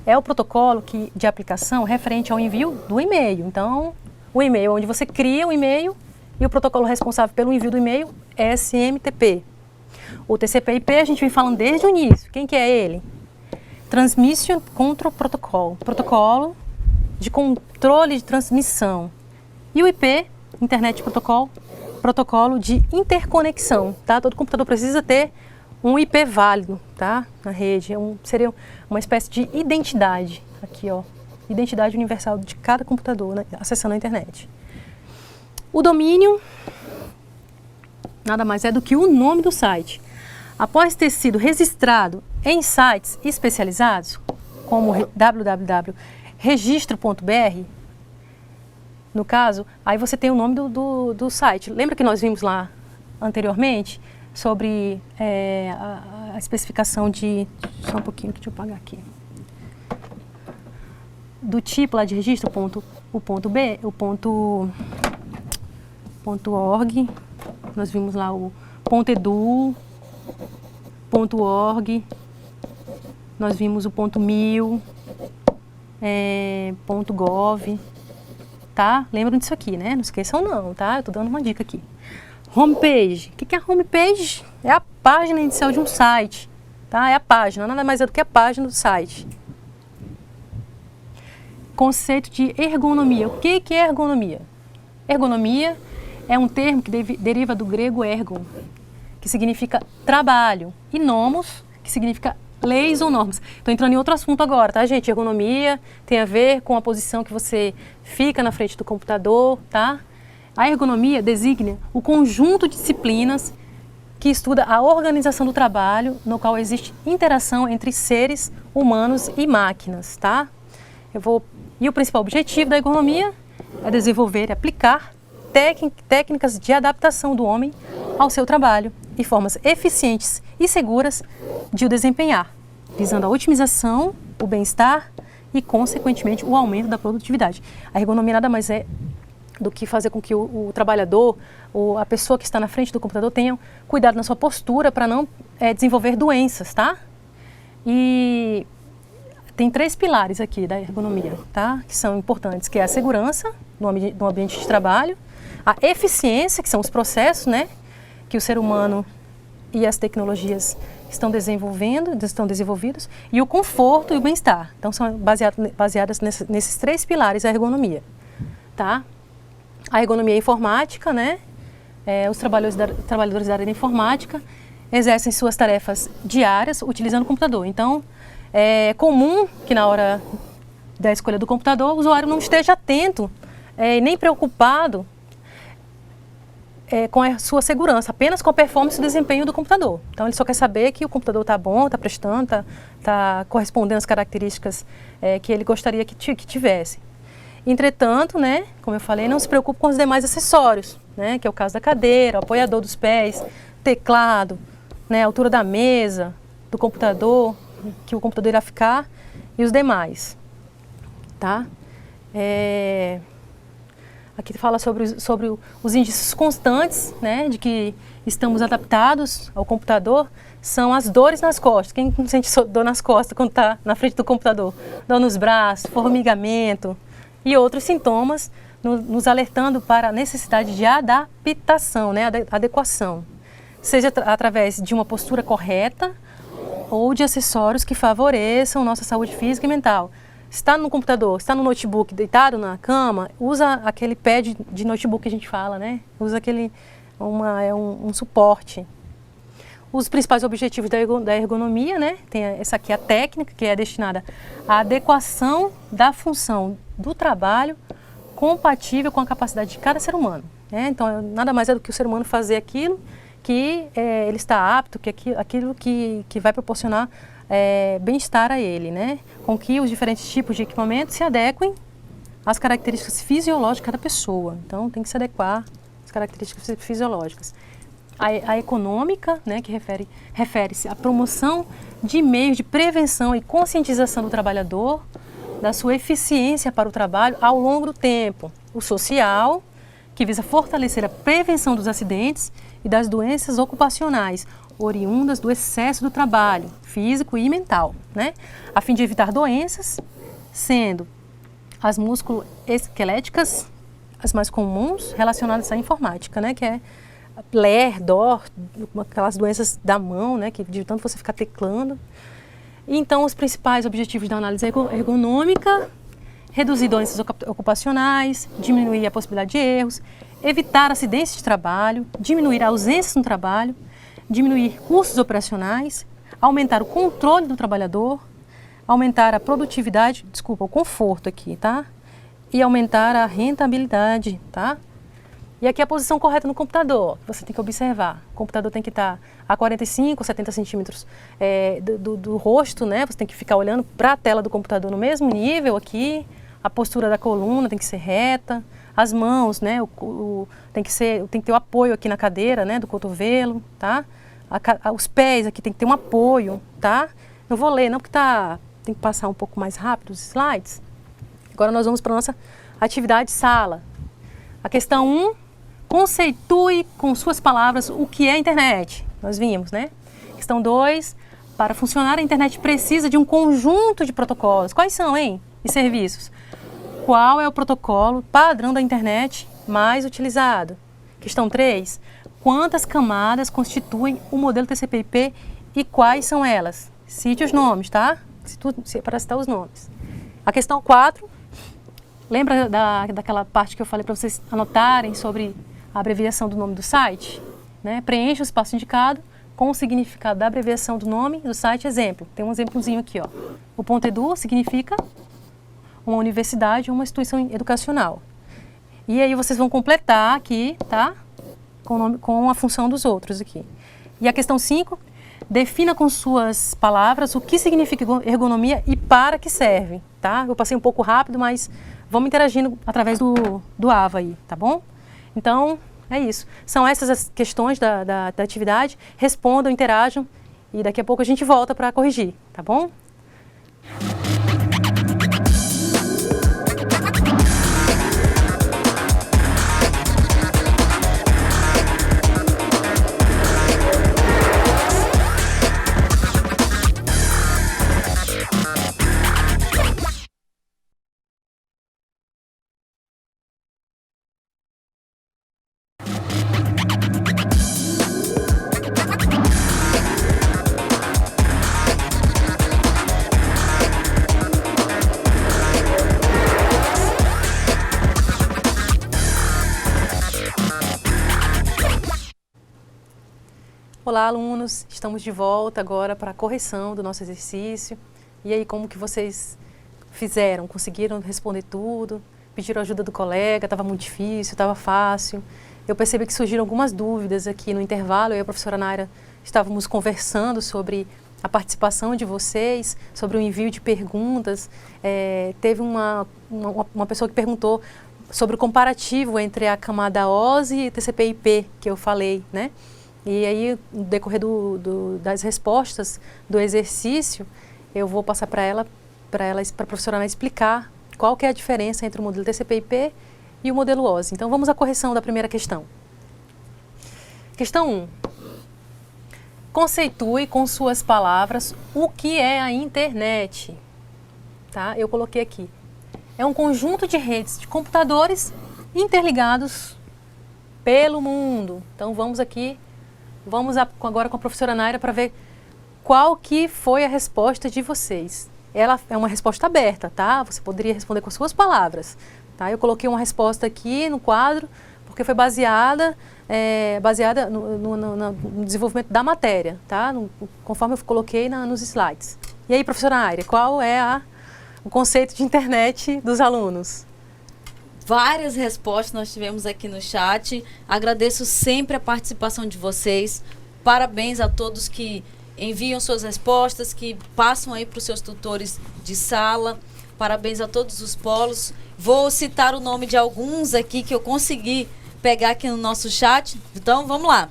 [SPEAKER 1] É o protocolo de aplicação referente ao envio do e-mail. Então, o e-mail é onde você cria o e-mail e o protocolo responsável pelo envio do e-mail é SMTP. O TCP/IP a gente vem falando desde o início. Quem que é ele? Transmission Control Protocol, protocolo de controle de transmissão. E o IP, Internet Protocol, protocolo de interconexão, tá? Todo computador precisa ter um IP válido, tá? Na rede, seria uma espécie de identidade, aqui ó, identidade universal de cada computador, né? Acessando a internet. O domínio nada mais é do que o nome do site. Após ter sido registrado em sites especializados, como www.registro.br, no caso, aí você tem o nome do site. Lembra que nós vimos lá anteriormente sobre a especificação de... Só um pouquinho, deixa eu apagar aqui. Do tipo lá de registro, .org, nós vimos lá o .edu, .org, nós vimos o .mil, .gov, tá? Lembram disso aqui, né? Não esqueçam não, tá? Eu tô dando uma dica aqui. Homepage. O que é a homepage? É a página inicial de um site, tá? É a página, nada mais é do que a página do site. Conceito de ergonomia. O que é ergonomia? Ergonomia é um termo que deriva do grego ergon, que significa trabalho, e nomos, que significa leis ou normas. Estou entrando em outro assunto agora, tá, gente? Ergonomia tem a ver com a posição que você fica na frente do computador, tá? A ergonomia designa o conjunto de disciplinas que estuda a organização do trabalho, no qual existe interação entre seres humanos e máquinas, tá? E o principal objetivo da ergonomia é desenvolver e aplicar técnicas de adaptação do homem ao seu trabalho e formas eficientes e seguras de o desempenhar, visando a otimização, o bem-estar e, consequentemente, o aumento da produtividade. A ergonomia nada mais é do que fazer com que o trabalhador, ou a pessoa que está na frente do computador, tenha cuidado na sua postura para não desenvolver doenças, tá? E tem 3 pilares aqui da ergonomia, tá? Que são importantes, que é a segurança no ambiente de trabalho, a eficiência, que são os processos, né, que o ser humano e as tecnologias estão desenvolvidos, e o conforto e o bem-estar. Então, são baseadas nesses 3 pilares a ergonomia, tá? A ergonomia informática, né, os trabalhadores da área da informática exercem suas tarefas diárias utilizando o computador. Então, é comum que na hora da escolha do computador o usuário não esteja atento nem preocupado com a sua segurança, apenas com a performance e o desempenho do computador. Então, ele só quer saber que o computador está bom, está prestando, está correspondendo às características que ele gostaria que tivesse. Entretanto, né, como eu falei, não se preocupe com os demais acessórios, né, que é o caso da cadeira, o apoiador dos pés, teclado, né, a altura da mesa, do computador, que o computador irá ficar, e os demais. Tá? Aqui fala sobre os indícios constantes, né, de que estamos adaptados ao computador, são as dores nas costas. Quem não sente dor nas costas quando está na frente do computador? Dor nos braços, formigamento e outros sintomas, nos alertando para a necessidade de adaptação, né, adequação. Seja através de uma postura correta ou de acessórios que favoreçam nossa saúde física e mental. Está no computador, está no notebook, deitado na cama, usa aquele pad de notebook que a gente fala, né? Usa um suporte. Os principais objetivos da ergonomia, né? Tem essa aqui, a técnica, que é destinada à adequação da função do trabalho compatível com a capacidade de cada ser humano, né? Então, nada mais é do que o ser humano fazer aquilo que ele está apto, aquilo que vai proporcionar bem-estar a ele, né? Com que os diferentes tipos de equipamento se adequem às características fisiológicas de cada pessoa. Então, tem que se adequar às características fisiológicas. A econômica, né, que refere-se à promoção de meios de prevenção e conscientização do trabalhador, da sua eficiência para o trabalho ao longo do tempo. O social, que visa fortalecer a prevenção dos acidentes e das doenças ocupacionais, oriundas do excesso do trabalho físico e mental, né? A fim de evitar doenças, sendo as musculoesqueléticas as mais comuns relacionadas à informática, né? Que é LER, DOR, aquelas doenças da mão, né? Que de tanto você ficar teclando. Então, os principais objetivos da análise ergonômica: reduzir doenças ocupacionais, diminuir a possibilidade de erros, evitar acidentes de trabalho, diminuir ausências no trabalho, diminuir custos operacionais, aumentar o controle do trabalhador, aumentar a produtividade, o conforto aqui, tá? E aumentar a rentabilidade, tá? E aqui a posição correta no computador, você tem que observar. O computador tem que estar a 45 ou 70 centímetros do rosto, né? Você tem que ficar olhando para a tela do computador no mesmo nível aqui. A postura da coluna tem que ser reta. As mãos, né? Tem que ter o apoio aqui na cadeira, né? Do cotovelo, tá? Os pés aqui tem que ter um apoio, tá? Não vou ler, não, porque tem que passar um pouco mais rápido os slides. Agora nós vamos para a nossa atividade sala. A questão 1, conceitue com suas palavras o que é a internet. Nós vimos, né? Questão 2, para funcionar a internet precisa de um conjunto de protocolos. Quais são, hein? E serviços. Qual é o protocolo padrão da internet mais utilizado? Questão 3, quantas camadas constituem o modelo TCP/IP e quais são elas? Cite os nomes, tá? Para citar os nomes. A questão 4, lembra daquela parte que eu falei para vocês anotarem sobre a abreviação do nome do site? Né? Preencha o espaço indicado com o significado da abreviação do nome do site. Exemplo, tem um exemplozinho aqui, ó. O .edu significa uma universidade ou uma instituição educacional. E aí vocês vão completar aqui, tá? Com a função dos outros aqui. E a questão 5, defina com suas palavras o que significa ergonomia e para que serve, tá? Eu passei um pouco rápido, mas vamos interagindo através do AVA aí, tá bom? Então, é isso. São essas as questões da atividade. Respondam, interajam e daqui a pouco a gente volta para corrigir, tá bom? Olá, alunos! Estamos de volta agora para a correção do nosso exercício. E aí, como que vocês fizeram? Conseguiram responder tudo? pediram ajuda do colega, estava muito difícil, estava fácil. Eu percebi que surgiram algumas dúvidas aqui no intervalo. Eu e a professora Naira estávamos conversando sobre a participação de vocês, sobre o envio de perguntas. Teve uma pessoa que perguntou sobre o comparativo entre a camada OSI e TCP/IP, que eu falei, né? E aí, no decorrer das respostas do exercício, eu vou passar para a professora Naira explicar qual que é a diferença entre o modelo TCP/IP e o modelo OSI. Então, vamos à correção da primeira questão. Questão 1. Conceitue com suas palavras o que é a internet. Tá? Eu coloquei aqui. É um conjunto de redes de computadores interligados pelo mundo. Então, vamos agora com a professora Naira para ver qual que foi a resposta de vocês. Ela é uma resposta aberta, tá? Você poderia responder com suas palavras. Tá? Eu coloquei uma resposta aqui no quadro, porque foi baseada no desenvolvimento da matéria, tá? Conforme eu coloquei nos slides. E aí, professora Naira, qual é o conceito de internet dos alunos?
[SPEAKER 2] Várias respostas nós tivemos aqui no chat. Agradeço sempre a participação de vocês. Parabéns a todos que enviam suas respostas, que passam aí para os seus tutores de sala. Parabéns a todos os polos. Vou citar o nome de alguns aqui que eu consegui pegar aqui no nosso chat. Então, vamos lá.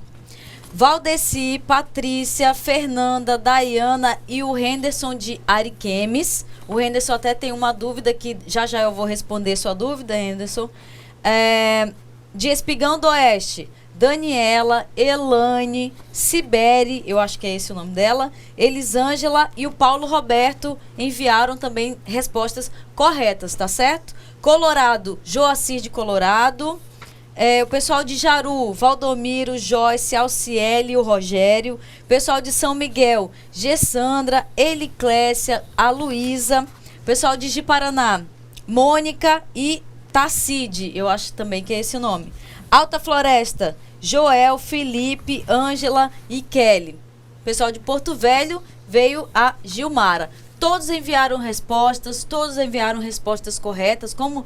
[SPEAKER 2] Valdeci, Patrícia, Fernanda, Dayana e o Henderson de Ariquemes. O Henderson até tem uma dúvida que já eu vou responder sua dúvida, Henderson. De Espigão do Oeste, Daniela, Elane, Sibere, eu acho que é esse o nome dela, Elisângela e o Paulo Roberto enviaram também respostas corretas, tá certo? Colorado, Joacir de Colorado. O pessoal de Jaru, Valdomiro, Joyce, Alciele e o Rogério. Pessoal de São Miguel, Gessandra, Eliclésia, a Luísa. Pessoal de Ji-Paraná, Mônica e Tacide, eu acho também que é esse o nome. Alta Floresta, Joel, Felipe, Ângela e Kelly. Pessoal de Porto Velho, veio a Gilmara. Todos enviaram respostas corretas. Como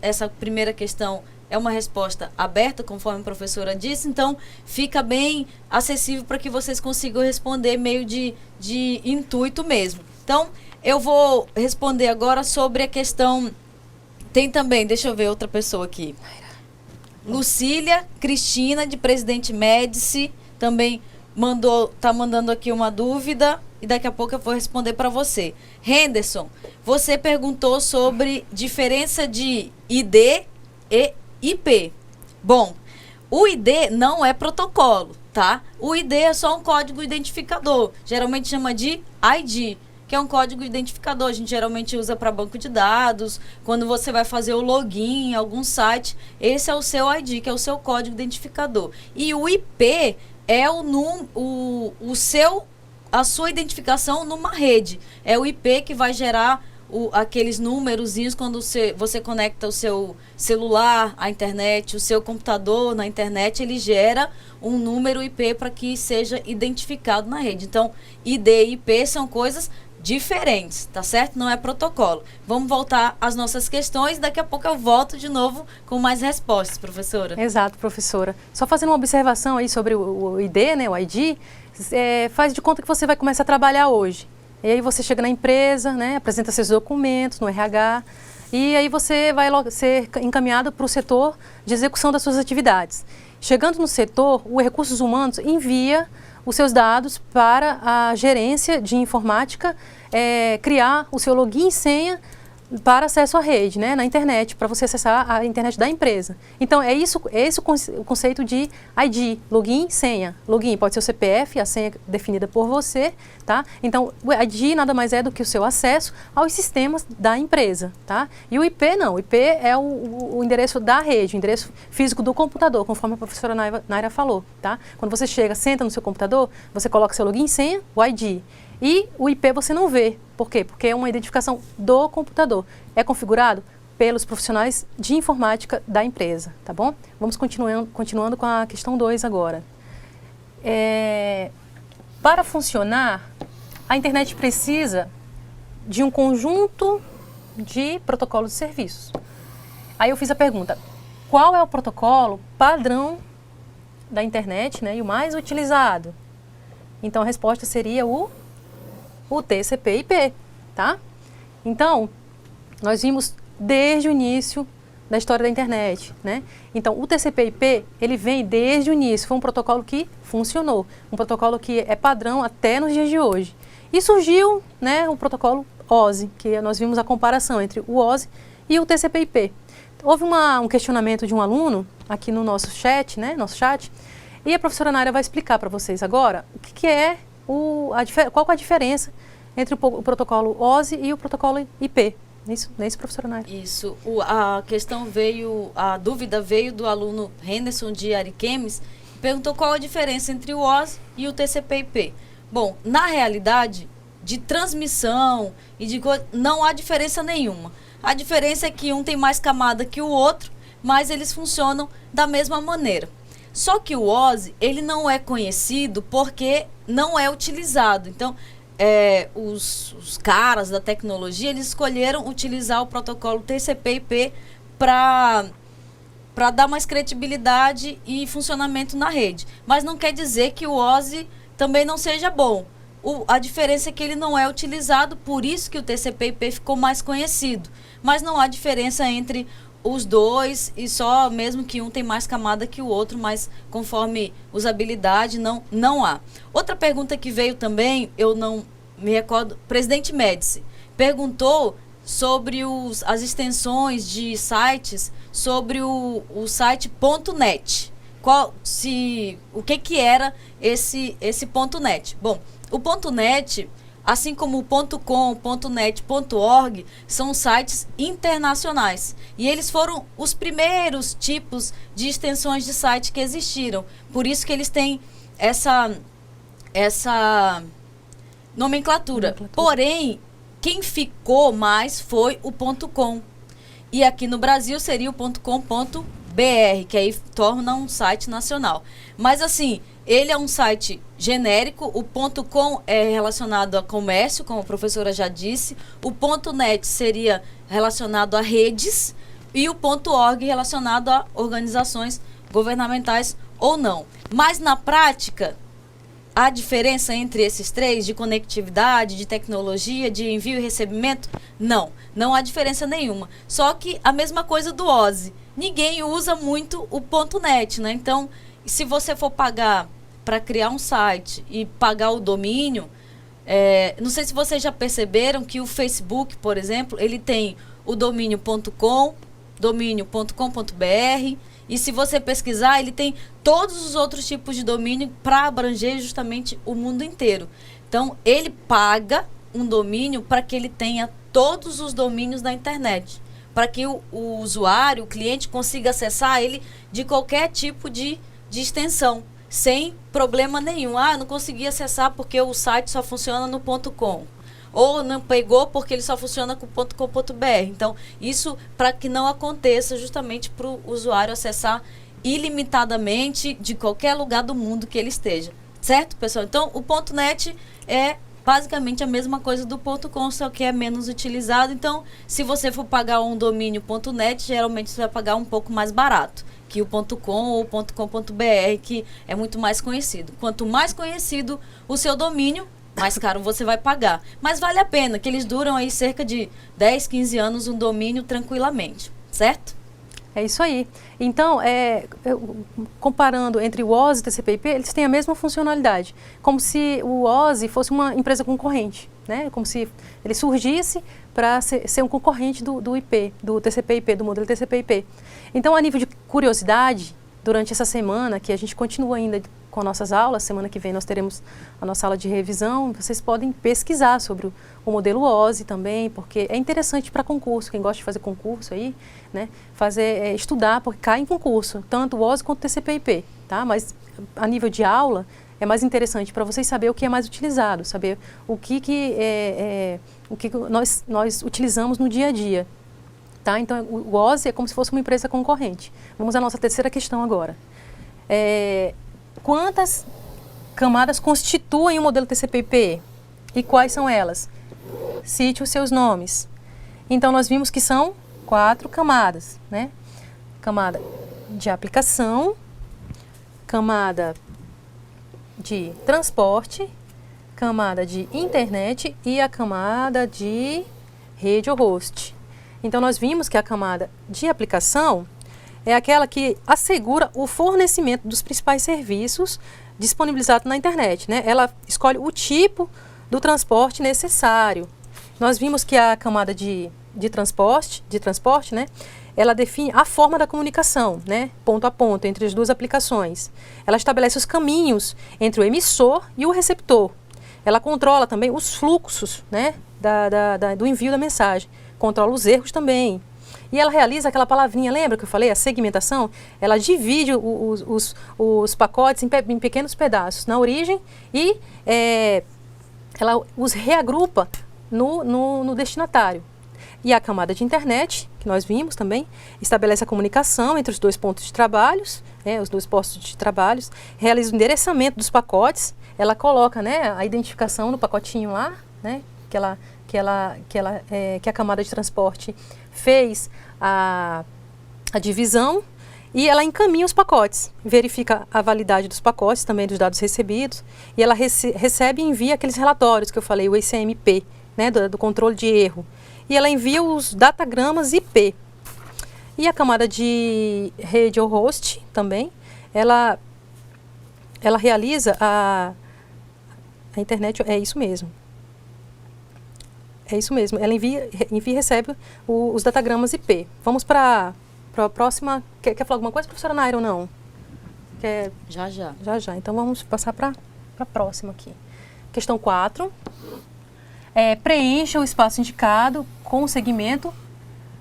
[SPEAKER 2] essa primeira questão é uma resposta aberta, conforme a professora disse, então fica bem acessível para que vocês consigam responder meio de intuito mesmo. Então, eu vou responder agora sobre a questão... Tem também, deixa eu ver outra pessoa aqui. Lucília Cristina, de Presidente Médici, também tá mandando aqui uma dúvida e daqui a pouco eu vou responder para você. Henderson, você perguntou sobre diferença de ID e IP. Bom, o ID não é protocolo, tá? O ID é só um código identificador, geralmente chama de ID, que é um código identificador. A gente geralmente usa para banco de dados, quando você vai fazer o login em algum site, esse é o seu ID, que é o seu código identificador. E o IP é a sua identificação numa rede. É o IP que vai gerar aqueles númerozinhos quando você conecta o seu celular à internet, o seu computador na internet, ele gera um número IP para que seja identificado na rede. Então, ID e IP são coisas diferentes, tá certo? Não é protocolo. Vamos voltar às nossas questões, daqui a pouco eu volto de novo com mais respostas, professora.
[SPEAKER 1] Exato, professora. Só fazendo uma observação aí sobre o ID, né, o ID, faz de conta que você vai começar a trabalhar hoje. E aí você chega na empresa, né, apresenta seus documentos no RH, e aí você vai ser encaminhado para o setor de execução das suas atividades. Chegando no setor, o Recursos Humanos envia os seus dados para a gerência de informática criar o seu login e senha para acesso à rede, né, na internet, para você acessar a internet da empresa. Então, é esse o conceito de ID, login, senha. Login pode ser o CPF, a senha definida por você, tá? Então, o ID nada mais é do que o seu acesso aos sistemas da empresa, tá? E o IP não, o IP é o endereço da rede, o endereço físico do computador, conforme a professora Naira falou, tá? Quando você chega, senta no seu computador, você coloca seu login, senha, o ID. E o IP você não vê. Por quê? Porque é uma identificação do computador. É configurado pelos profissionais de informática da empresa, tá bom? Vamos continuando com a questão 2 agora. Para funcionar, a internet precisa de um conjunto de protocolos de serviços. Aí eu fiz a pergunta, qual é o protocolo padrão da internet, né, e o mais utilizado? Então a resposta seria o TCP/IP, tá? Então, nós vimos desde o início da história da internet, né? Então, o TCP/IP, ele vem desde o início, foi um protocolo que funcionou, um protocolo que é padrão até nos dias de hoje. E surgiu, né, o protocolo OSI, que nós vimos a comparação entre o OSI e o TCP/IP. Houve um questionamento de um aluno aqui no nosso chat, né, e a professora Nária vai explicar para vocês agora o que é qual é a diferença entre o protocolo OSI e o protocolo IP. Não é isso, professora Nária?
[SPEAKER 2] Isso. A dúvida veio do aluno Henderson de Ariquemes, que perguntou qual a diferença entre o OSI e o TCP/IP. Bom, na realidade, de transmissão não há diferença nenhuma. A diferença é que um tem mais camada que o outro, mas eles funcionam da mesma maneira. Só que o OSI, ele não é conhecido porque não é utilizado. Então, os caras da tecnologia, eles escolheram utilizar o protocolo TCP/IP para dar mais credibilidade e funcionamento na rede. Mas não quer dizer que o OSI também não seja bom. A diferença é que ele não é utilizado, por isso que o TCP/IP ficou mais conhecido. Mas não há diferença entre os dois, e só mesmo que um tem mais camada que o outro, mas conforme usabilidade não há. Outra pergunta que veio também, eu não me recordo, Presidente Médici perguntou sobre as extensões de sites, sobre o site .net. O que era esse .net? Bom, o .net, assim como o .com, .net, .org, são sites internacionais. E eles foram os primeiros tipos de extensões de site que existiram. Por isso que eles têm essa nomenclatura. Porém, quem ficou mais foi o .com. E aqui no Brasil seria o .com.br, que aí torna um site nacional. Mas assim, ele é um site genérico, o .com é relacionado a comércio, como a professora já disse, o .net seria relacionado a redes e o .org relacionado a organizações governamentais ou não. Mas na prática, a diferença entre esses três, de conectividade, de tecnologia, de envio e recebimento? Não há diferença nenhuma. Só que a mesma coisa do OSI. Ninguém usa muito o .net, né? Então, se você for pagar para criar um site e pagar o domínio, não sei se vocês já perceberam que o Facebook, por exemplo, ele tem o domínio .com, domínio.com.br, e se você pesquisar, ele tem todos os outros tipos de domínio para abranger justamente o mundo inteiro. Então, ele paga um domínio para que ele tenha todos os domínios da internet, para que o usuário, o cliente, consiga acessar ele de qualquer tipo de extensão, sem problema nenhum. Eu não consegui acessar porque o site só funciona no .com. Ou não pegou porque ele só funciona com .com.br. Então, isso para que não aconteça, justamente para o usuário acessar ilimitadamente de qualquer lugar do mundo que ele esteja. Certo, pessoal? Então, o .net é basicamente a mesma coisa do .com, só que é menos utilizado. Então, se você for pagar um domínio .net, geralmente você vai pagar um pouco mais barato que o .com ou .com.br, que é muito mais conhecido. Quanto mais conhecido o seu domínio, mais caro você vai pagar. Mas vale a pena, que eles duram aí cerca de 10, 15 anos um domínio tranquilamente, certo?
[SPEAKER 1] É isso aí. Então, comparando entre o OSI e o TCP/IP, eles têm a mesma funcionalidade, como se o OSI fosse uma empresa concorrente, né? Como se ele surgisse para ser um concorrente do IP, do TCP/IP, do modelo TCP/IP. Então, a nível de curiosidade, durante essa semana, que a gente continua ainda com nossas aulas, semana que vem nós teremos a nossa aula de revisão, vocês podem pesquisar sobre o modelo OSI também, porque é interessante para concurso, quem gosta de fazer concurso aí, né, estudar, porque cai em concurso, tanto o OSI quanto o TCP/IP, tá? Mas a nível de aula é mais interessante para vocês saber o que é mais utilizado, saber o que nós utilizamos no dia a dia, tá? Então, o OSI é como se fosse uma empresa concorrente. Vamos à nossa terceira questão agora. Quantas camadas constituem o modelo TCP/IP e quais são elas? Cite os seus nomes. Então, nós vimos que são 4 camadas, né? Camada de aplicação, camada de transporte, camada de internet e a camada de rede ou host. Então, nós vimos que a camada de aplicação é aquela que assegura o fornecimento dos principais serviços disponibilizados na internet, né? Ela escolhe o tipo do transporte necessário. Nós vimos que a camada de transporte, né? Ela define a forma da comunicação, né? Ponto a ponto, entre as duas aplicações. Ela estabelece os caminhos entre o emissor e o receptor. Ela controla também os fluxos, né? Do envio da mensagem. Controla os erros também. E ela realiza aquela palavrinha, lembra que eu falei? A segmentação, ela divide os pacotes em pequenos pedaços na origem e ela os reagrupa no destinatário. E a camada de internet, que nós vimos também, estabelece a comunicação entre os dois pontos de trabalho, né, os dois postos de trabalho, realiza o endereçamento dos pacotes, ela coloca, né, a identificação no pacotinho lá, né, que a camada de transporte fez a divisão e ela encaminha os pacotes, verifica a validade dos pacotes, também dos dados recebidos, e ela recebe e envia aqueles relatórios que eu falei, o ICMP, né, do controle de erro. E ela envia os datagramas IP. E a camada de rede ou host também, ela realiza a internet, é isso mesmo. É isso mesmo, ela envia e recebe os datagramas IP. Vamos para a próxima. Quer falar alguma coisa, professora Naira, ou não?
[SPEAKER 2] Já.
[SPEAKER 1] Já. Então vamos passar para a próxima aqui. Questão 4. Preencha o espaço indicado com o segmento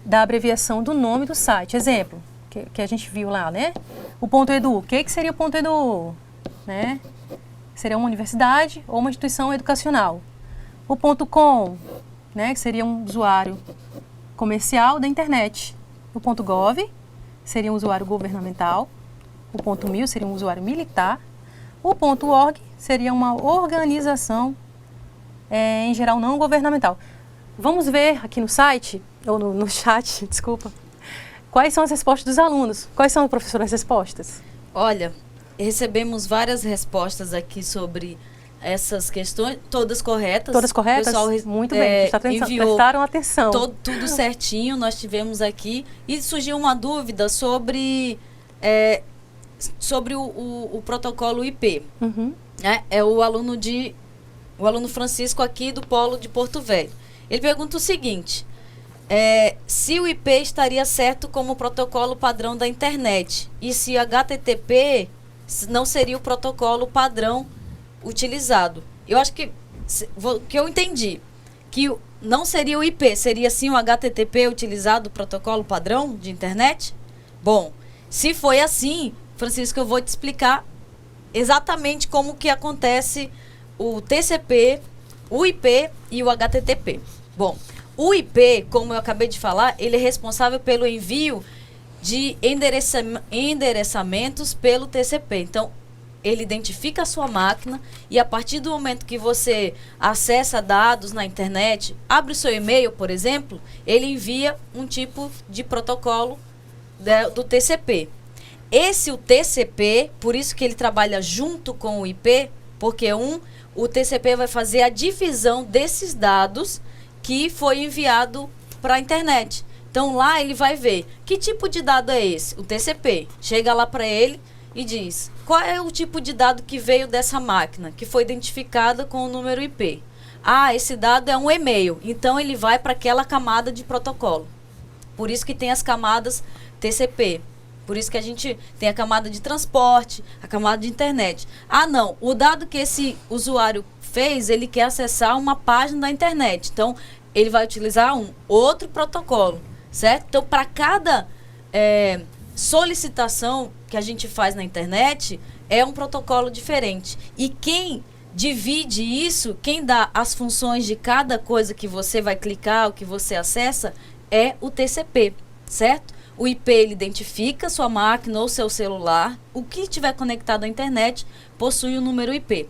[SPEAKER 1] da abreviação do nome do site. Exemplo, que a gente viu lá, né? O ponto .edu. O que seria o ponto .edu? Né? Seria uma universidade ou uma instituição educacional. O ponto .com, né? Que seria um usuário comercial da internet. O ponto .gov seria um usuário governamental. O ponto .mil seria um usuário militar. O ponto .org seria uma organização em geral não governamental. Vamos ver aqui no site, ou no chat, desculpa, quais são as respostas dos alunos. Quais são, professora, as respostas?
[SPEAKER 2] Olha, recebemos várias respostas aqui sobre essas questões, todas corretas.
[SPEAKER 1] Todas corretas? O pessoal, muito bem, prestaram atenção.
[SPEAKER 2] Tudo certinho, nós tivemos aqui. E surgiu uma dúvida sobre o protocolo IP.
[SPEAKER 1] Uhum.
[SPEAKER 2] É o aluno Francisco aqui do Polo de Porto Velho. Ele pergunta o seguinte, se o IP estaria certo como protocolo padrão da internet e se o HTTP não seria o protocolo padrão utilizado. Eu acho que eu entendi, que não seria o IP, seria sim o HTTP utilizado, o protocolo padrão de internet? Bom, se foi assim, Francisco, eu vou te explicar exatamente como que acontece o TCP, o IP e o HTTP. Bom, o IP, como eu acabei de falar, ele é responsável pelo envio de endereçamentos pelo TCP. Então, ele identifica a sua máquina e a partir do momento que você acessa dados na internet, abre o seu e-mail, por exemplo, ele envia um tipo de protocolo do TCP. O TCP, por isso que ele trabalha junto com o IP, porque o TCP vai fazer a divisão desses dados que foi enviado para a internet. Então, lá ele vai ver que tipo de dado é esse, o TCP. Chega lá para ele e diz, qual é o tipo de dado que veio dessa máquina, que foi identificada com o número IP. Ah, esse dado é um e-mail. Então, ele vai para aquela camada de protocolo. Por isso que tem as camadas TCP. Por isso que a gente tem a camada de transporte, a camada de internet. Ah, não, o dado que esse usuário fez, ele quer acessar uma página da internet. Então, ele vai utilizar um outro protocolo, certo? Então, para cada solicitação que a gente faz na internet, é um protocolo diferente. E quem divide isso, quem dá as funções de cada coisa que você vai clicar, o que você acessa, é o TCP, certo? O IP, ele identifica sua máquina ou seu celular. O que estiver conectado à internet possui o número IP.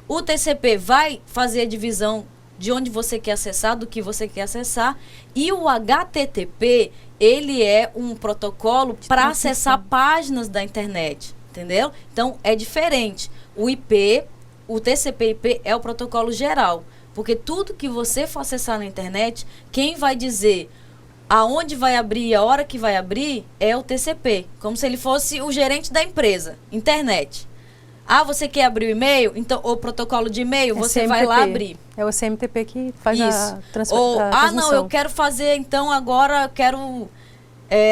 [SPEAKER 2] O TCP vai fazer a divisão de onde você quer acessar, do que você quer acessar. E o HTTP, ele é um protocolo para acessar páginas da internet, entendeu? Então, é diferente. O IP, o TCP/IP é o protocolo geral, porque tudo que você for acessar na internet, quem vai dizer aonde vai abrir e a hora que vai abrir é o TCP, como se ele fosse o gerente da empresa, internet. Ah, você quer abrir o e-mail? Então, o protocolo de e-mail, você
[SPEAKER 1] CMTP.
[SPEAKER 2] vai lá abrir.
[SPEAKER 1] É o CMTP que faz
[SPEAKER 2] Isso.
[SPEAKER 1] a transmissão.
[SPEAKER 2] Não, eu quero fazer, então agora eu quero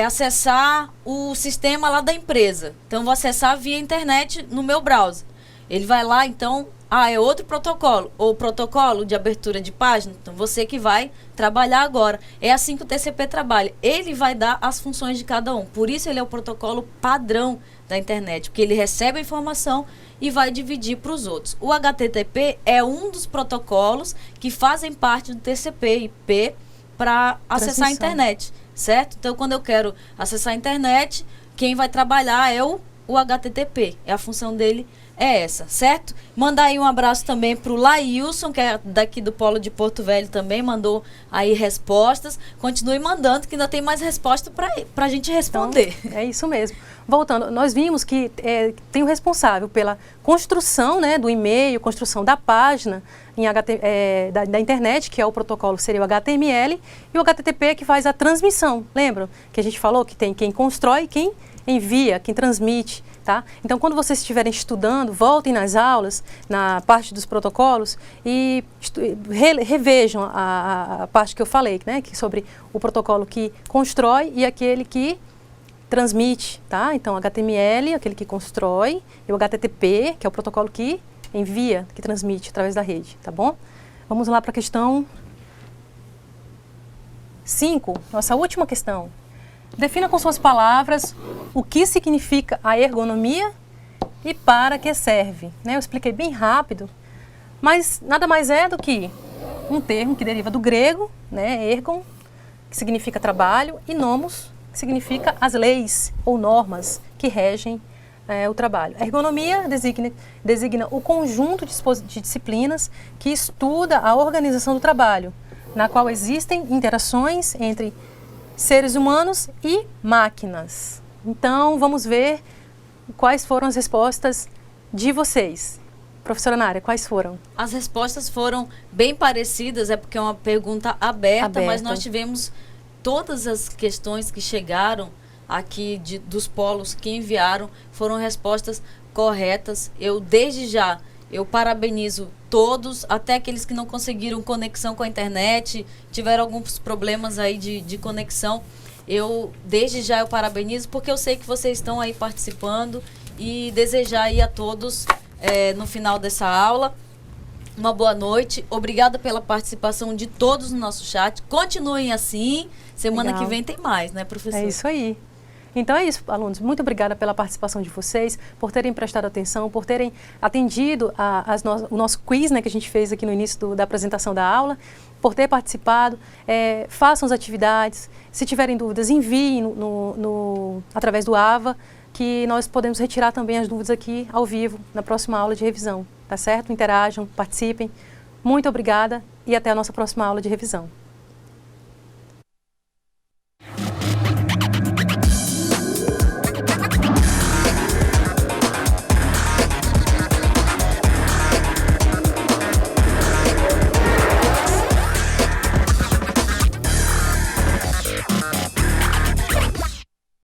[SPEAKER 2] acessar o sistema lá da empresa. Então, vou acessar via internet no meu browser. Ele vai lá, então, é outro protocolo. Ou protocolo de abertura de página. Então, você que vai trabalhar agora. É assim que o TCP trabalha. Ele vai dar as funções de cada um. Por isso, ele é o protocolo padrão da internet. Porque ele recebe a informação e vai dividir para os outros. O HTTP é um dos protocolos que fazem parte do TCP/IP para acessar a internet, certo? Então, quando eu quero acessar a internet, quem vai trabalhar é o HTTP. A função dele é essa, certo? Mandar aí um abraço também para o Laílson, que é daqui do Polo de Porto Velho também, mandou aí respostas. Continue mandando, que ainda tem mais resposta para a gente responder.
[SPEAKER 1] Então, é isso mesmo. Voltando, nós vimos que tem o responsável pela construção, né, do e-mail, construção da página da internet, que é o protocolo, seria o HTML, e o HTTP que faz a transmissão. Lembram que a gente falou que tem quem constrói e quem envia, quem transmite. Tá? Então, quando vocês estiverem estudando, voltem nas aulas, na parte dos protocolos e revejam a parte que eu falei, né, sobre o protocolo que constrói e aquele que transmite. Tá? Então, HTML, aquele que constrói, e o HTTP, que é o protocolo que envia, que transmite através da rede. Tá bom? Vamos lá para a questão 5, nossa última questão. Defina com suas palavras o que significa a ergonomia e para que serve. Eu expliquei bem rápido, mas nada mais é do que um termo que deriva do grego, ergon, que significa trabalho, e nomos, que significa as leis ou normas que regem o trabalho. A ergonomia designa o conjunto de disciplinas que estuda a organização do trabalho, na qual existem interações entre seres humanos e máquinas. Então, vamos ver quais foram as respostas de vocês. Professora Nária, quais foram?
[SPEAKER 2] As respostas foram bem parecidas, é porque é uma pergunta aberta, mas nós tivemos todas as questões que chegaram aqui dos polos que enviaram, foram respostas corretas. Desde já, eu parabenizo todos, até aqueles que não conseguiram conexão com a internet, tiveram alguns problemas aí de conexão. Desde já, eu parabenizo, porque eu sei que vocês estão aí participando, e desejar aí a todos, no final dessa aula, uma boa noite. Obrigada pela participação de todos no nosso chat. Continuem assim. Semana que vem tem mais, né, professor?
[SPEAKER 1] É isso aí. Então é isso, alunos. Muito obrigada pela participação de vocês, por terem prestado atenção, por terem atendido o nosso quiz, que a gente fez aqui no início da apresentação da aula, por ter participado. Façam as atividades. Se tiverem dúvidas, enviem através do AVA, que nós podemos retirar também as dúvidas aqui ao vivo, na próxima aula de revisão. Tá certo? Interajam, participem. Muito obrigada e até a nossa próxima aula de revisão.